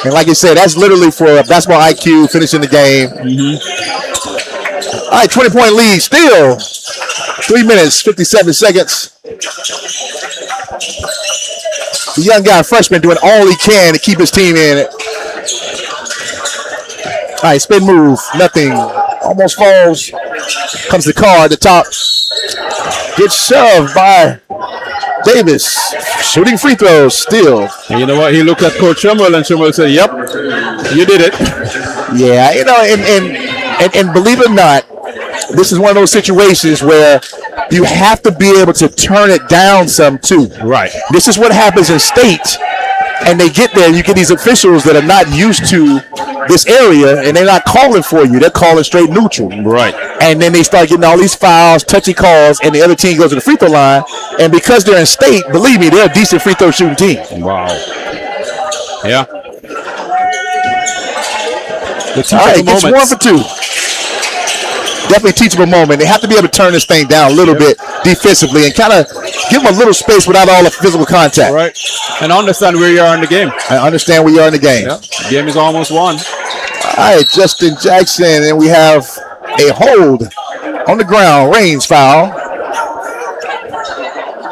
And like I said, that's literally for basketball IQ, finishing the game. All right, 20-point lead still. 3 minutes, 57 seconds. The young guy, freshman, doing all he can to keep his team in it. All right, spin move, nothing. Almost falls. Comes the car at the top. Gets shoved by Davis. Shooting free throws still. And you know what? He looked at Coach Shumwell and Shumwell said, yep, you did it. Yeah, and believe it or not, this is one of those situations where you have to be able to turn it down some too. Right. This is what happens in state. And they get there, you get these officials that are not used to this area, and they're not calling for you. They're calling straight neutral. Right. And then they start getting all these fouls, touchy calls, and the other team goes to the free throw line. And because they're in state, believe me, they're a decent free throw shooting team. Wow. Yeah. All right, gets 1 for 2. Definitely a teachable moment. They have to be able to turn this thing down a little bit defensively and kind of give them a little space without all the physical contact. Right. And understand where you are in the game. I understand where you are in the game. Yeah. The game is almost won. All right, Justin Jackson, and we have a hold on the ground, range foul.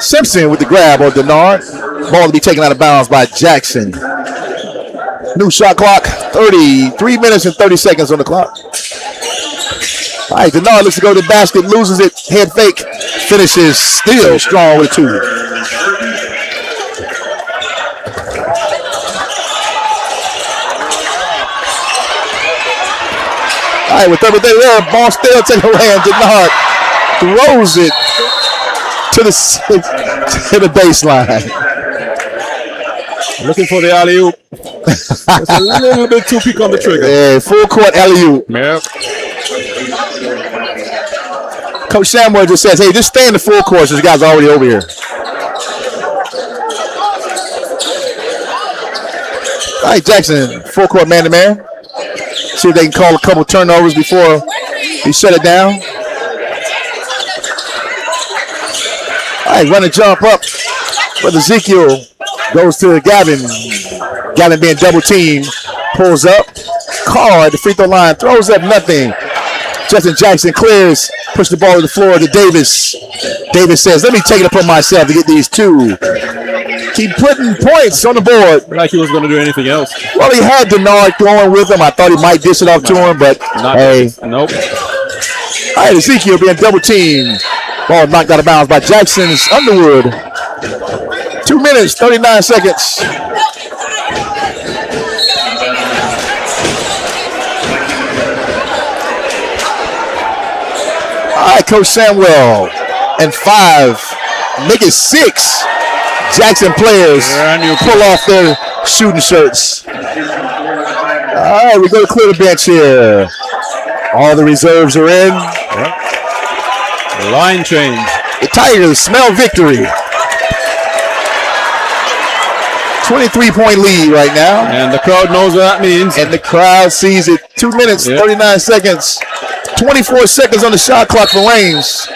Simpson with the grab on Denard. Ball to be taken out of bounds by Jackson. New shot clock, 33 minutes and 30 seconds on the clock. All right, Denard looks to go to the basket, loses it, head fake, finishes still strong with a 2. All right, with everything there, ball still taken away, and Denard throws it to the baseline. Looking for the alley-oop. It's a little bit too quick on the trigger. Yeah, full court alley-oop. Yep. Coach Samuel just says, hey, just stay in the full court. This guy's already over here. All right, Jackson, full court man-to-man. See if they can call a couple turnovers before he shut it down. All right, run and jump up. But Ezekiel goes to Gavin. Gavin being double teamed. Pulls up. Carr at the free throw line. Throws up nothing. Justin Jackson clears. Push the ball to the floor to Davis. Davis says, let me take it upon myself to get these 2. Keep putting points on the board. Like he was going to do anything else. Well, he had Denard going with him. I thought he might dish it off to him, but hey. Nope. All right, Ezekiel being double teamed. Ball knocked out of bounds by Jackson's Underwood. 2 minutes, 39 seconds. All right, Coach Samuel. And 5. Make it 6. Jackson players pull off their shooting shirts. All right, we go to clear the bench here. All the reserves are in. The line change. The Tigers smell victory. 23-point lead right now. And the crowd knows what that means. And the crowd sees it. 2 minutes, 39 seconds. 24 seconds on the shot clock for Reigns.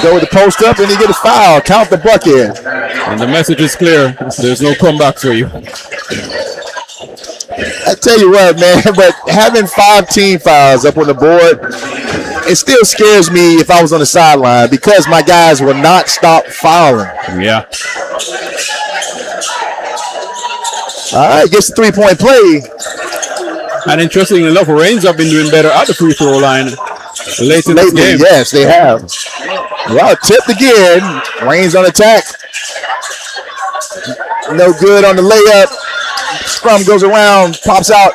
Go with the post up and he get a foul. Count the bucket. And the message is clear. There's no comeback for you. I tell you what, man, but having 5 team fouls up on the board, it still scares me if I was on the sideline because my guys will not stop fouling. Yeah. All right, gets the 3-point play. And interestingly enough, Reigns have been doing better at the free throw line late in this game. Yes, they have. Well, tipped again. Reigns on attack. No good on the layup. Scrum goes around, pops out.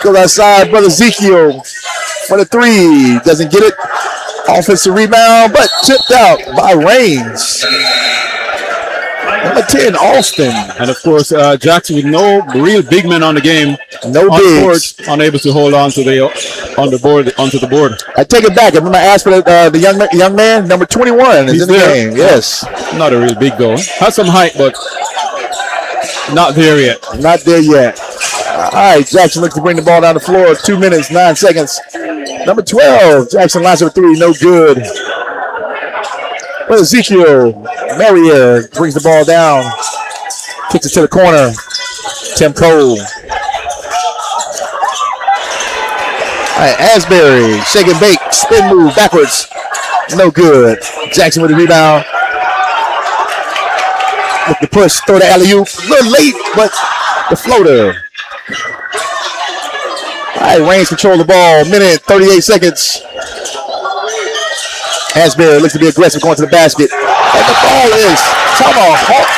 Goes outside, brother Ezekiel for the 3. Doesn't get it. Offensive rebound, but tipped out by Reigns. Number 10, Austin. And of course, Jackson with no real big men on the game. No bigs. Unable to hold on to onto the board. I take it back. I remember I asked for the young man, number 21 is in the game. Yes. Not a real big though. Has some height, but not there yet. Not there yet. All right, Jackson looks to bring the ball down the floor. 2 minutes, 9 seconds. Number 12, Jackson lines up 3, no good. Well, Ezekiel Marier brings the ball down. Kicks it to the corner. Tim Cole. All right, Asbury, shake and bake, spin move, backwards. No good. Jackson with the rebound. With the push, throw the alley-oop. A little late, but the floater. All right, Reigns control the ball. Minute, 38 seconds. Asbury looks to be aggressive going to the basket. And the ball is tomahawk.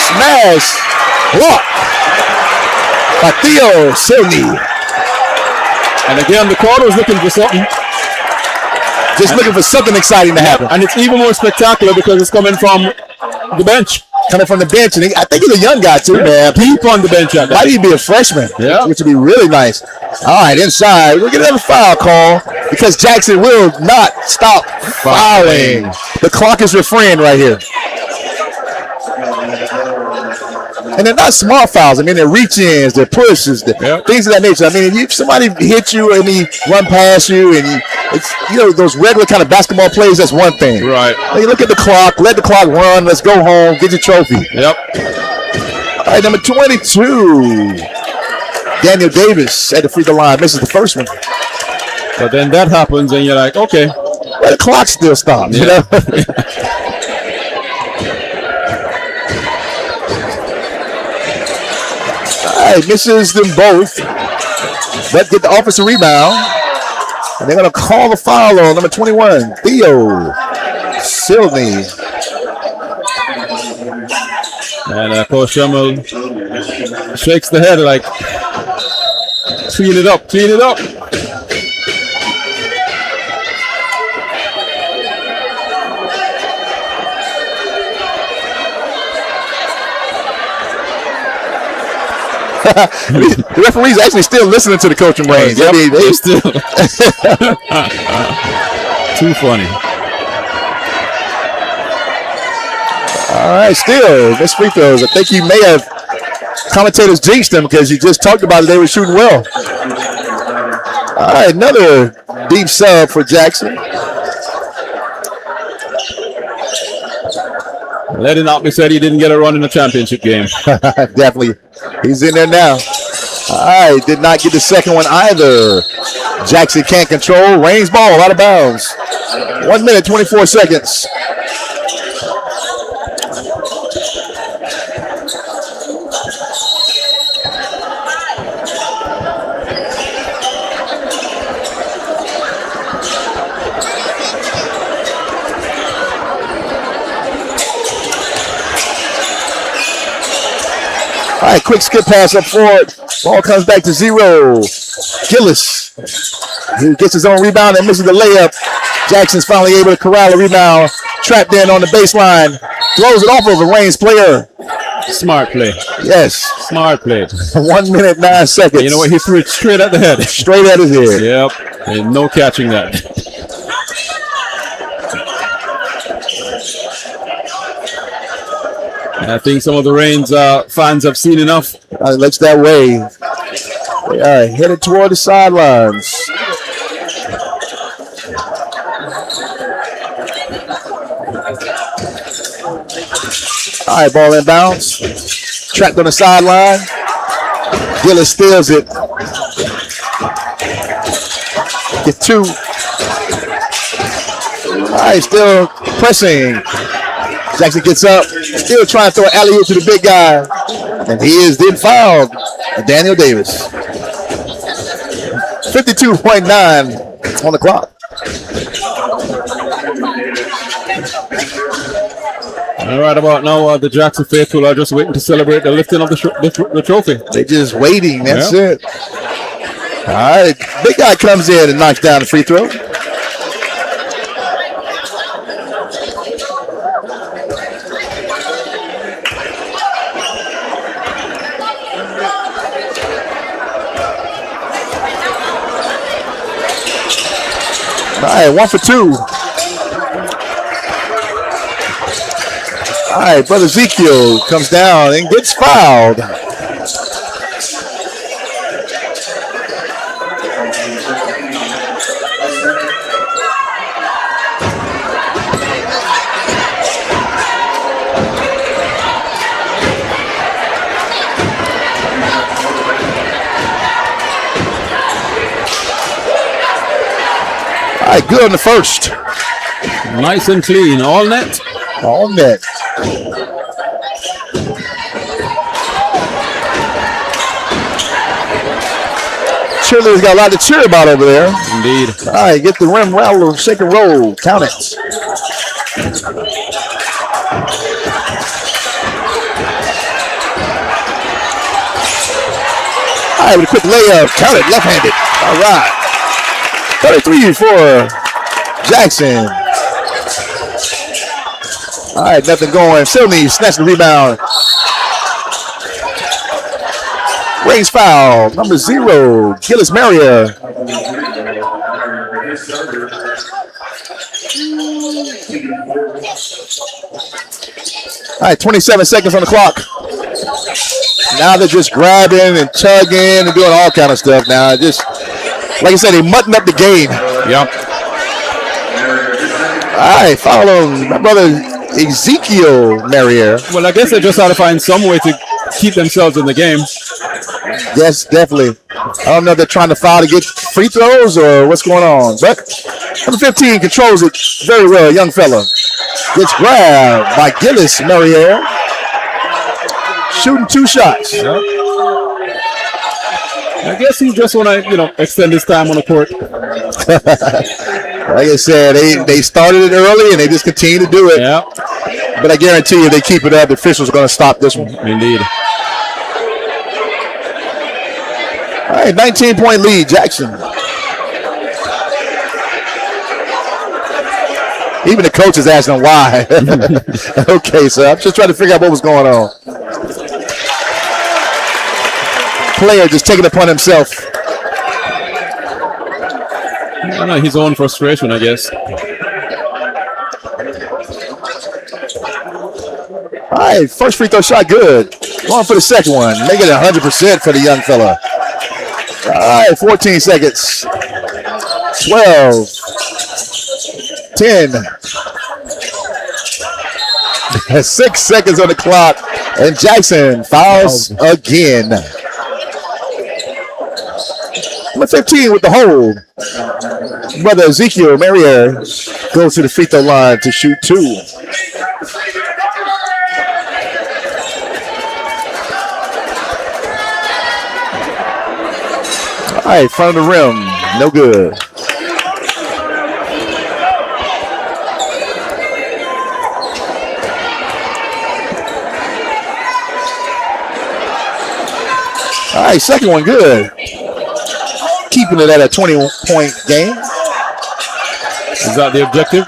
Smash. Block. By Theo Silney. And again, the crowd was looking for something. Just looking for something exciting to happen. And it's even more spectacular because it's coming from the bench. coming from the bench, and I think he's a young guy too, man. Deep on the bench at that. Might even be a freshman, which would be really nice. All right, inside. We'll get another foul call because Jackson will not stop fouling. The clock is refereeing right here. And they're not small fouls. I mean, they're reach-ins, they're pushes, things of that nature. I mean, if somebody hit you and he run past you, and it's those regular kind of basketball plays. That's one thing. Right. You look at the clock. Let the clock run. Let's go home. Get your trophy. Yep. All right, number 22, Daniel Davis at the free throw line misses the first one. But then that happens, and you're like, okay. Well, the clock still stops. You know. All right, misses them both, but get the offensive rebound. And they're going to call the foul on number 21, Theo Silney. And Coach Schummel shakes the head like, clean it up, clean it up. The referee's actually still listening to the coaching brains. Yep, I mean, they still. Too funny. All right, still missed free throws. I think you may have commentators jinxed them because you just talked about it. They were shooting well. All right, another deep sub for Jackson. Let it not be said he didn't get a run in the championship game. Definitely. He's in there now. All right, did not get the second one either. Jackson can't control. Rains ball out of bounds. 1 minute, 24 seconds. All right, quick skip pass up forward. Ball comes back to 0. Gillis, he gets his own rebound and misses the layup. Jackson's finally able to corral a rebound. Trapped in on the baseline. Throws it off of a Reigns player. Smart play. Yes. Smart play. 1 minute, 9 seconds. You know what? He threw it straight at the head. Straight at his head. Yep. And no catching that. I think some of the Reigns fans have seen enough. It looks that way. They are headed toward the sidelines. All right, ball inbounds. Trapped on the sideline. Gillis steals it. Get 2. All right, still pressing. Jackson gets up, still trying to throw an alley-oop to the big guy. And he is then fouled. Daniel Davis. 52.9 on the clock. All right, about now, the Jackson faithful are just waiting to celebrate the lifting of the trophy. They're just waiting. That's it. All right, big guy comes in and knocks down the free throw. All right, 1 for 2. All right, Brother Ezekiel comes down and gets fouled. All right, good on the first. Nice and clean, all net. All net. Cheerleaders got a lot to cheer about over there. Indeed. All right, get the rim rattle, shake and roll. Count it. All right, with a quick layup. Count it, left-handed. All right. 33 for Jackson. All right, nothing going. Silney snatch the rebound. Raise foul. Number 0, Gillis Maria. All right, 27 seconds on the clock. Now they're just grabbing and tugging and doing all kind of stuff now. Just, like I said, they mutton up the game. Yep. All right, follow my brother Ezekiel Merrier. Well, I guess they just had to find some way to keep themselves in the game. Yes, definitely. I don't know if they're trying to foul to get free throws or what's going on. But number 15 controls it very well. Young fella. Gets grabbed by Gillis Merrier. Shooting 2 shots. I guess he just want to, extend his time on the court. Like I said, they started it early and they just continue to do it. Yeah. But I guarantee you, if they keep it up, the officials are going to stop this one. Indeed. All right, 19-point lead, Jackson. Even the coach is asking why. Okay, so I'm just trying to figure out what was going on. Player just taking it upon himself. I don't know, his own frustration, I guess. All right, first free throw shot good. Going for the second one. Make it 100% for the young fella. All right, 14 seconds. 12. 10. 6 seconds on the clock. And Jackson fouls again. Number 15 with the hold. Brother Ezekiel Merrier goes to the free throw line to shoot 2. All right, front of the rim, no good. All right, second one good. Keeping it at a 20-point game. Is that the objective?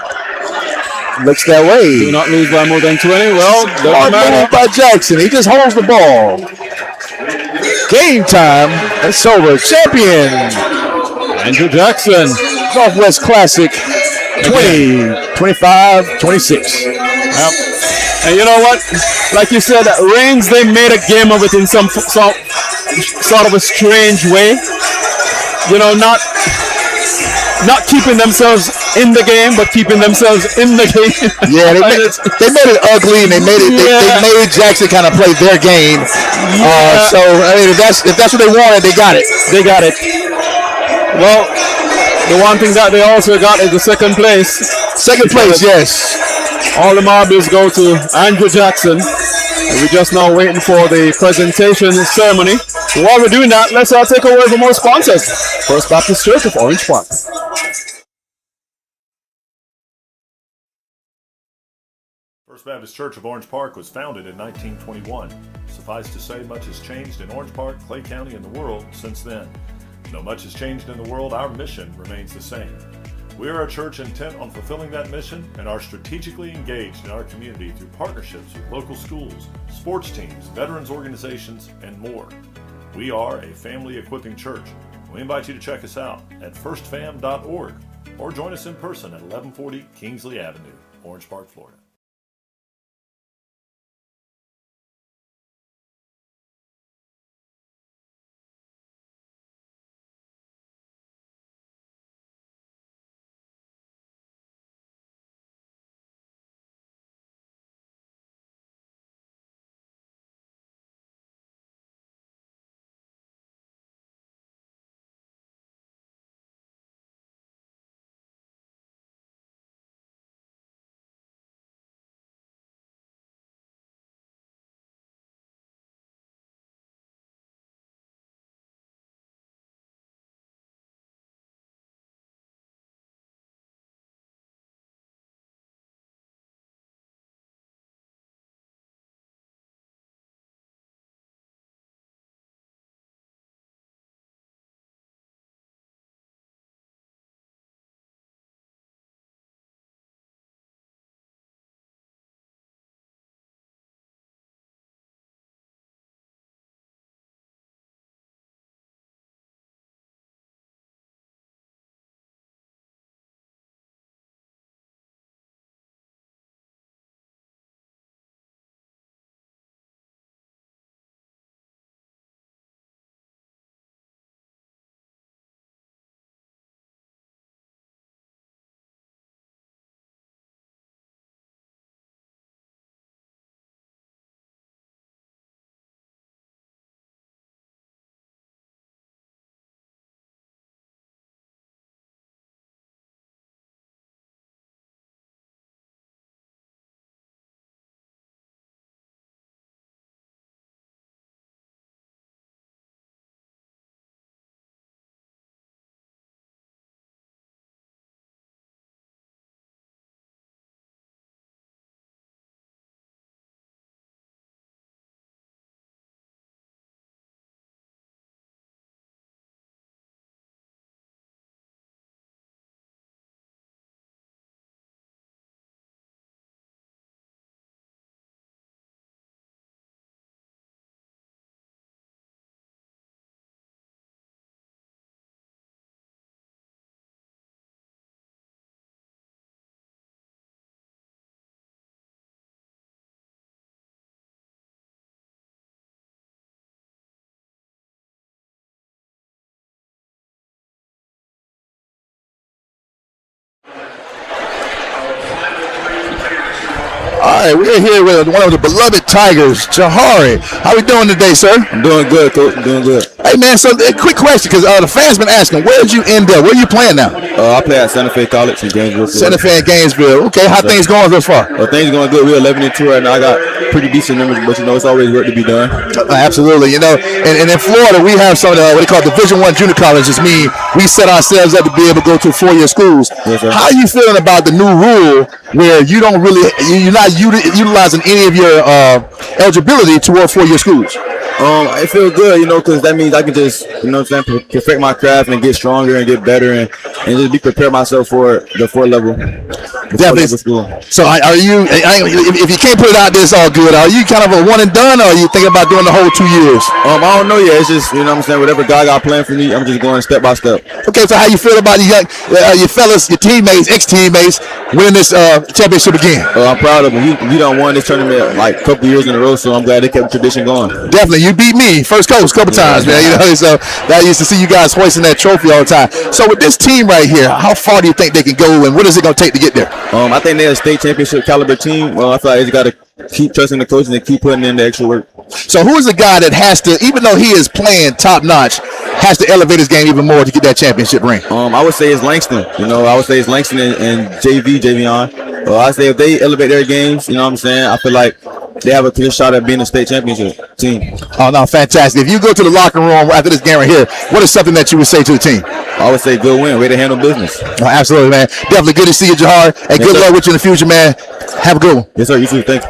Looks that way. Do not lose by more than 20. Well, Smart move by Jackson. He just holds the ball. Game time. It's over. Champion. Andrew Jackson. Northwest Classic. 20, 25, 26. Yep. And you know what? Like you said, Reigns, they made a game of it in some sort of a strange way. Not keeping themselves in the game, but keeping themselves in the game. Yeah, they made it ugly, and they made Jackson kind of play their game. So I mean, if that's what they wanted, they got it. They got it. Well, the one thing that they also got is the second place. Second place, yes. All the marbles go to Andrew Jackson. And we're just now waiting for the presentation ceremony. While we're doing that, let's take away from more sponsors. First Baptist Church of Orange Park. First Baptist Church of Orange Park was founded in 1921. Suffice to say, much has changed in Orange Park, Clay County, and the world since then. Though much has changed in the world, our mission remains the same. We are a church intent on fulfilling that mission and are strategically engaged in our community through partnerships with local schools, sports teams, veterans organizations, and more. We are a family equipping church. We invite you to check us out at firstfam.org or join us in person at 1140 Kingsley Avenue, Orange Park, Florida. All right, we're here with one of the beloved Tigers, Jahari. How we doing today, sir? I'm doing good, Coach. Doing good. Hey, man, so a quick question, because the fans been asking, where did you end up? Where are you playing now? I play at Santa Fe College in Gainesville. Santa Fe in Gainesville. Okay, how things going thus far? Things going good. We're 11-2 right now. I got pretty decent numbers, but it's always work to be done. Absolutely. And in Florida, we have some of the, what they call Division I junior colleges. Mean we set ourselves up to be able to go to 4-year schools. Yes, sir. How are you feeling about the new rule where you're not utilizing any of your eligibility toward 4-year schools? It feels good, because that means I can just, perfect my craft and get stronger and get better and just be prepared myself for the 4 level. Definitely. School. So are you? If you can't put it out there, it's all good. Are you kind of a one and done, or are you thinking about doing the whole 2 years? I don't know yet. It's just whatever God got planned for me, I'm just going step by step. Okay, so how you feel about your fellas, your teammates, ex-teammates winning this championship again? I'm proud of them. We done won this tournament like a couple years in a row, so I'm glad they kept the tradition going. Definitely, you beat me first coach a couple times, man. So I used to see you guys hoisting that trophy all the time. So with this team right here, how far do you think they can go, and what is it going to take to get there? I think they're a state championship caliber team. Well, I feel like they just got to keep trusting the coaches and keep putting in the extra work. So who is the guy that has to, even though he is playing top notch, has to elevate his game even more to get that championship ring? I would say it's Langston. I would say it's Langston and Javion. I say if they elevate their games, I feel like they have a clear shot at being a state championship team. Oh, no, fantastic. If you go to the locker room after this game right here, what is something that you would say to the team? I would say good win, way to handle business. Oh, absolutely, man. Definitely good to see you, Jahar. And good luck with you in the future, man. Have a good one. Yes, sir. You too. Thanks.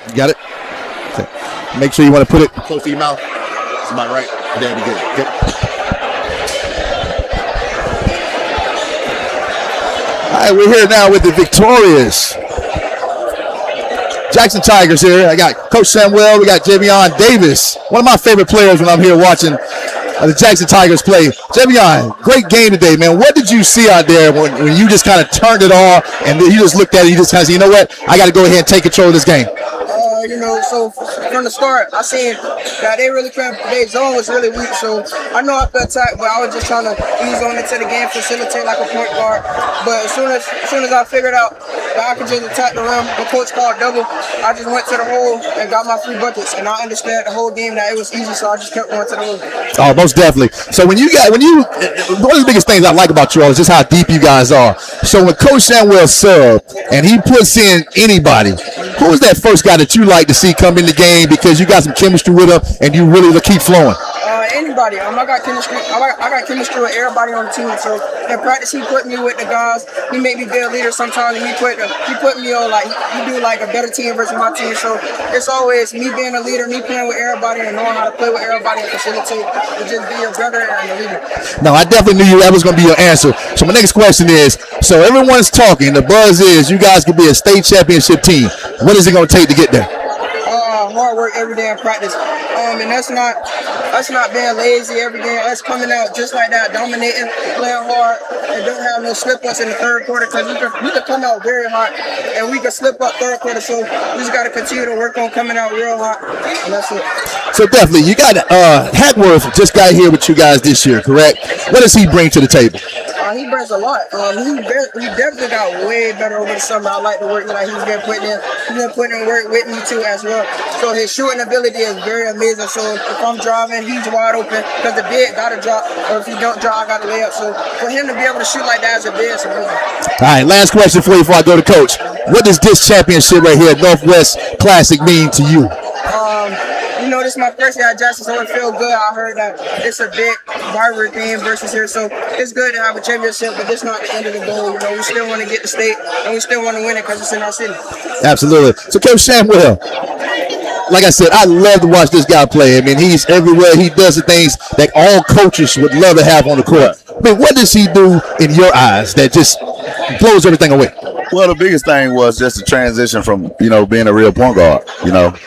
You got it? Okay. Make sure you want to put it close to your mouth. That's about right. There we go. Okay. All right, we're here now with the victorious Jackson Tigers here. I got Coach Samuel. We got Javion Davis, one of my favorite players when I'm here watching the Jackson Tigers play. Javion, great game today, man. What did you see out there when you just kind of turned it off and you just looked at it, you just kind of said, you know what, I got to go ahead and take control of this game? So from the start, I seen that they really couldn't. Their zone was really weak, so I know I could attack, but I was just trying to ease on into the game, facilitate like a point guard. But as soon as I figured out that I could just attack the rim, the coach called double, I just went to the hole and got my 3 buckets. And I understood the whole game that it was easy, so I just kept going to the hole. Oh, most definitely. So one of the biggest things I like about you all is just how deep you guys are. So when Coach Samuel subbed and he puts in anybody, who was that first guy that you like to see come in the game because you got some chemistry with him and you really keep flowing? Anybody. I got chemistry. I got chemistry with everybody on the team. So in practice, he put me with the guys. He made me be a leader sometimes. And he put me on he do like a better team versus my team. So it's always me being a leader, me playing with everybody and knowing how to play with everybody and facilitate and just be a brother and a leader. No, I definitely knew that was going to be your answer. So my next question is: so everyone's talking. The buzz is you guys could be a state championship team. What is it going to take to get there? Hard work every day in practice, and that's not being lazy every day. Us coming out just like that, dominating, playing hard, and don't have no slip-ups in the third quarter because we could come out very hot and we could slip up third quarter. So we just got to continue to work on coming out real hot, and that's it. So definitely, you got Hackworth just got here with you guys this year, correct? What does he bring to the table? He brings a lot. He definitely got way better over the summer. I like the work that he's been putting in. He's been putting in work with me too as well. So his shooting ability is very amazing. So if I'm driving, he's wide open because the big got to drop, or if he don't drop, I got to lay up. So for him to be able to shoot like that as a big, it's amazing. All right, last question for you before I go to Coach. What does this championship right here at NorthWest Classic mean to you? This is my first year at Jackson, so it feels good. I heard that it's a big rivalry game versus here, so it's good to have a championship, but this not the end of the goal. We still want to get the state, and we still want to win it because it's in our city. Absolutely. So, Coach Samuel, like I said, I love to watch this guy play. I mean, he's everywhere. He does the things that all coaches would love to have on the court. I mean, what does he do in your eyes that just blows everything away? Well, the biggest thing was just the transition from, being a real point guard.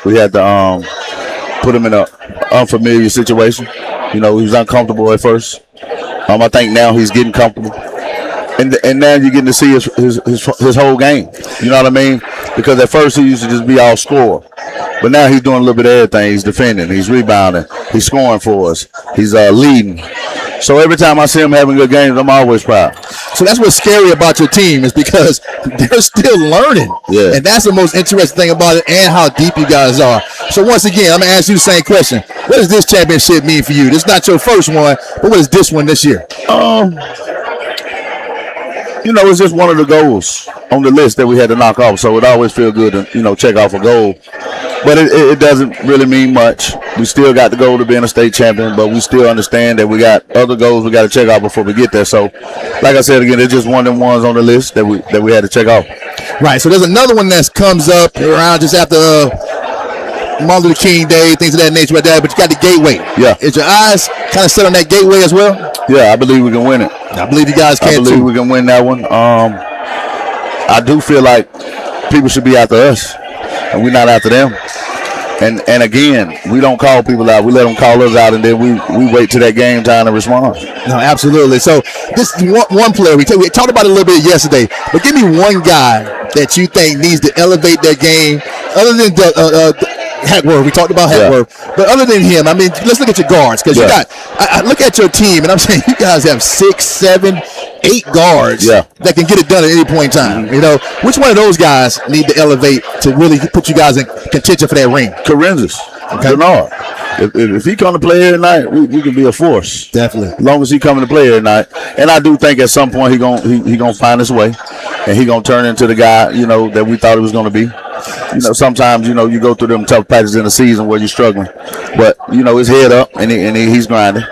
We had to put him in an unfamiliar situation. He was uncomfortable at first. I think now he's getting comfortable. And now you're getting to see his whole game. You know what I mean? Because at first he used to just be all scorer. But now he's doing a little bit of everything. He's defending, he's rebounding, he's scoring for us, he's leading. So every time I see him having good games, I'm always proud. So that's what's scary about your team is because they're still learning. Yeah. And that's the most interesting thing about it and how deep you guys are. So once again, I'm going to ask you the same question. What does this championship mean for you? This is not your first one, but what is this one this year? It's just one of the goals on the list that we had to knock off. So it always feels good to, check off a goal. But it doesn't really mean much. We still got the goal to being a state champion, but we still understand that we got other goals we got to check off before we get there. So, like I said again, it's just one of them ones on the list that we had to check off. Right. So there's another one that comes up around just after Martin Luther King Day, things of that nature, but you got the Gateway. Yeah. Is your eyes kind of set on that Gateway as well? Yeah, I believe we can win it. I believe you guys can too. I believe we can win that one. I do feel like people should be after us, and we're not after them. And again, we don't call people out. We let them call us out, and then we wait till that game time to respond. No, absolutely. So this one player, we talked about it a little bit yesterday, but give me one guy that you think needs to elevate their game other than Hackworth. We talked about Hackworth. Yeah. But other than him, I mean, let's look at your guards because you got – I look at your team, and I'm saying you guys have 6, 7, 8 guards that can get it done at any point in time. Mm-hmm. Which one of those guys need to elevate to really put you guys in contention for that ring? Carenzis. Bernard. If he come to play every night, we can be a force. Definitely. As long as he coming to play every night. And I do think at some point he gonna find his way, and he gonna turn into the guy that we thought he was gonna be. Sometimes you go through them tough patches in the season where you're struggling, but his head up and he's grinding.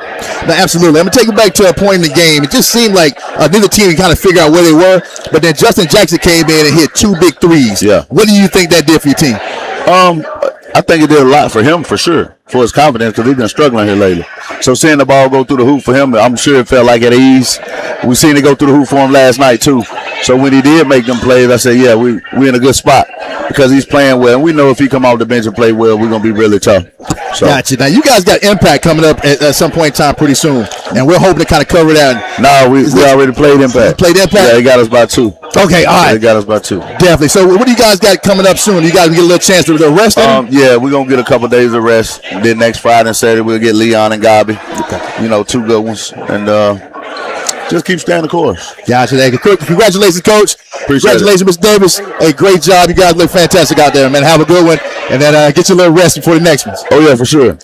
No, absolutely. I'm gonna take it back to a point in the game. It just seemed like neither team kind of figure out where they were, but then Justin Jackson came in and hit 2 big threes. Yeah. What do you think that did for your team? I think it did a lot for him, for sure, for his confidence, because he's been struggling here lately. So seeing the ball go through the hoop for him, I'm sure it felt like at ease. We seen it go through the hoop for him last night too. So when he did make them plays, I said, yeah, we in a good spot because he's playing well. And we know if he come off the bench and play well, we're gonna be really tough. So. Gotcha. Now you guys got Impact coming up at some point in time pretty soon, and we're hoping to kind of cover that. No, we already played Impact. Played Impact? Yeah, he got us by 2. Okay, all right. They got us by 2. Definitely. So what do you guys got coming up soon? You guys get a little chance to rest? Yeah, we're gonna get a couple days of rest. Then next Friday and Saturday we'll get Leon and Gabi. Okay. You know, 2 good ones, and just keep staying the course. Gotcha. Congratulations, Coach. Appreciate Congratulations, Mr. Davis. Hey, great job. You guys look fantastic out there, man. Have a good one, and then get you a little rest before the next one. Oh yeah, for sure.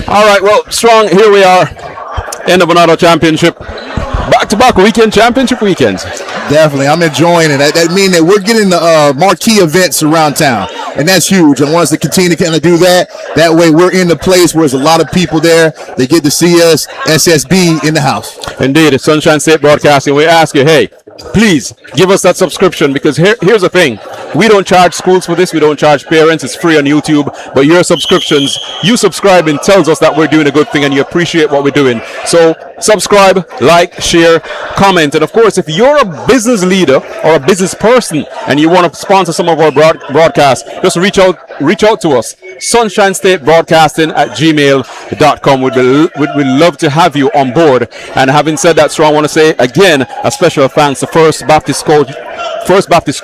All right, well, Strong, here we are. End of another championship. Back-to-back weekend, championship weekends. Definitely. I'm enjoying it. That means that we're getting the marquee events around town, and that's huge. I want us to continue to kind of do that. That way we're in the place where there's a lot of people there. They get to see us, SSB, in the house. Indeed, it's Sunshine State Broadcasting. We ask you, hey, please give us that subscription, because here's the thing. We don't charge schools for this. We don't charge parents. It's free on YouTube. But your subscriptions, you subscribing tells us that we're doing a good thing and you appreciate what we're doing. So subscribe, like, share, comment. And of course, if you're a business leader or a business person and you want to sponsor some of our broadcasts, just reach out to us. Sunshine State Broadcasting at gmail.com. We'd love to have you on board. And having said that, Strong, I want to say again a special thanks to First Baptist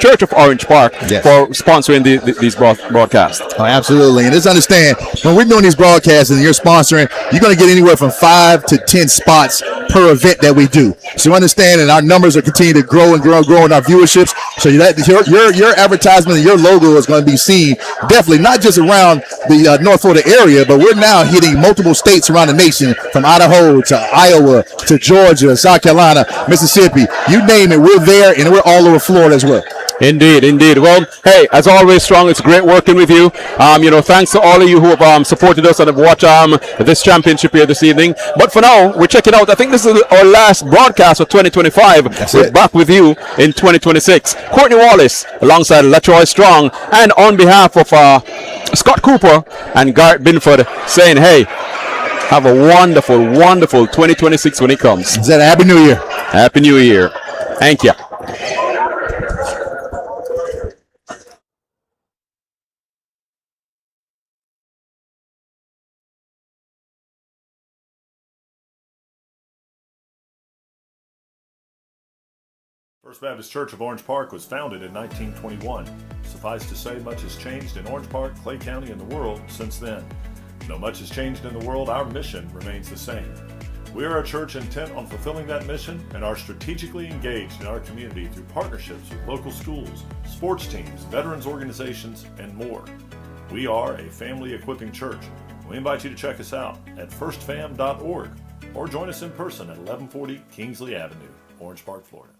Church of Orange Park for sponsoring these broadcasts. Oh, absolutely. And just understand, when we're doing these broadcasts and you're sponsoring, you're going to get anywhere from 5 to 10 spots per event that we do. So understand that our numbers are continuing to grow and grow in our viewerships. So your advertisement and your logo is going to be seen definitely not just around the North Florida area, but we're now hitting multiple states around the nation, from Idaho to Iowa to Georgia, South Carolina, Mississippi. You name it, we're there, and we're all over Florida as well. Indeed. Well, hey, as always, Strong, it's great working with you. Thanks to all of you who have supported us and have watched this championship here this evening. But for now, we're checking out. I think this is our last broadcast for 2025. We're back with you in 2026. Courtney Wallace alongside LaTroy Strong, and on behalf of Scott Cooper and Garrett Binford, saying, hey, have a wonderful, wonderful 2026 when it comes. Is that a Happy New Year? Happy New Year. Thank you. First Baptist Church of Orange Park was founded in 1921. Suffice to say, much has changed in Orange Park, Clay County, and the world since then. Though much has changed in the world, our mission remains the same. We are a church intent on fulfilling that mission and are strategically engaged in our community through partnerships with local schools, sports teams, veterans organizations, and more. We are a family equipping church. We invite you to check us out at firstfam.org or join us in person at 1140 Kingsley Avenue, Orange Park, Florida.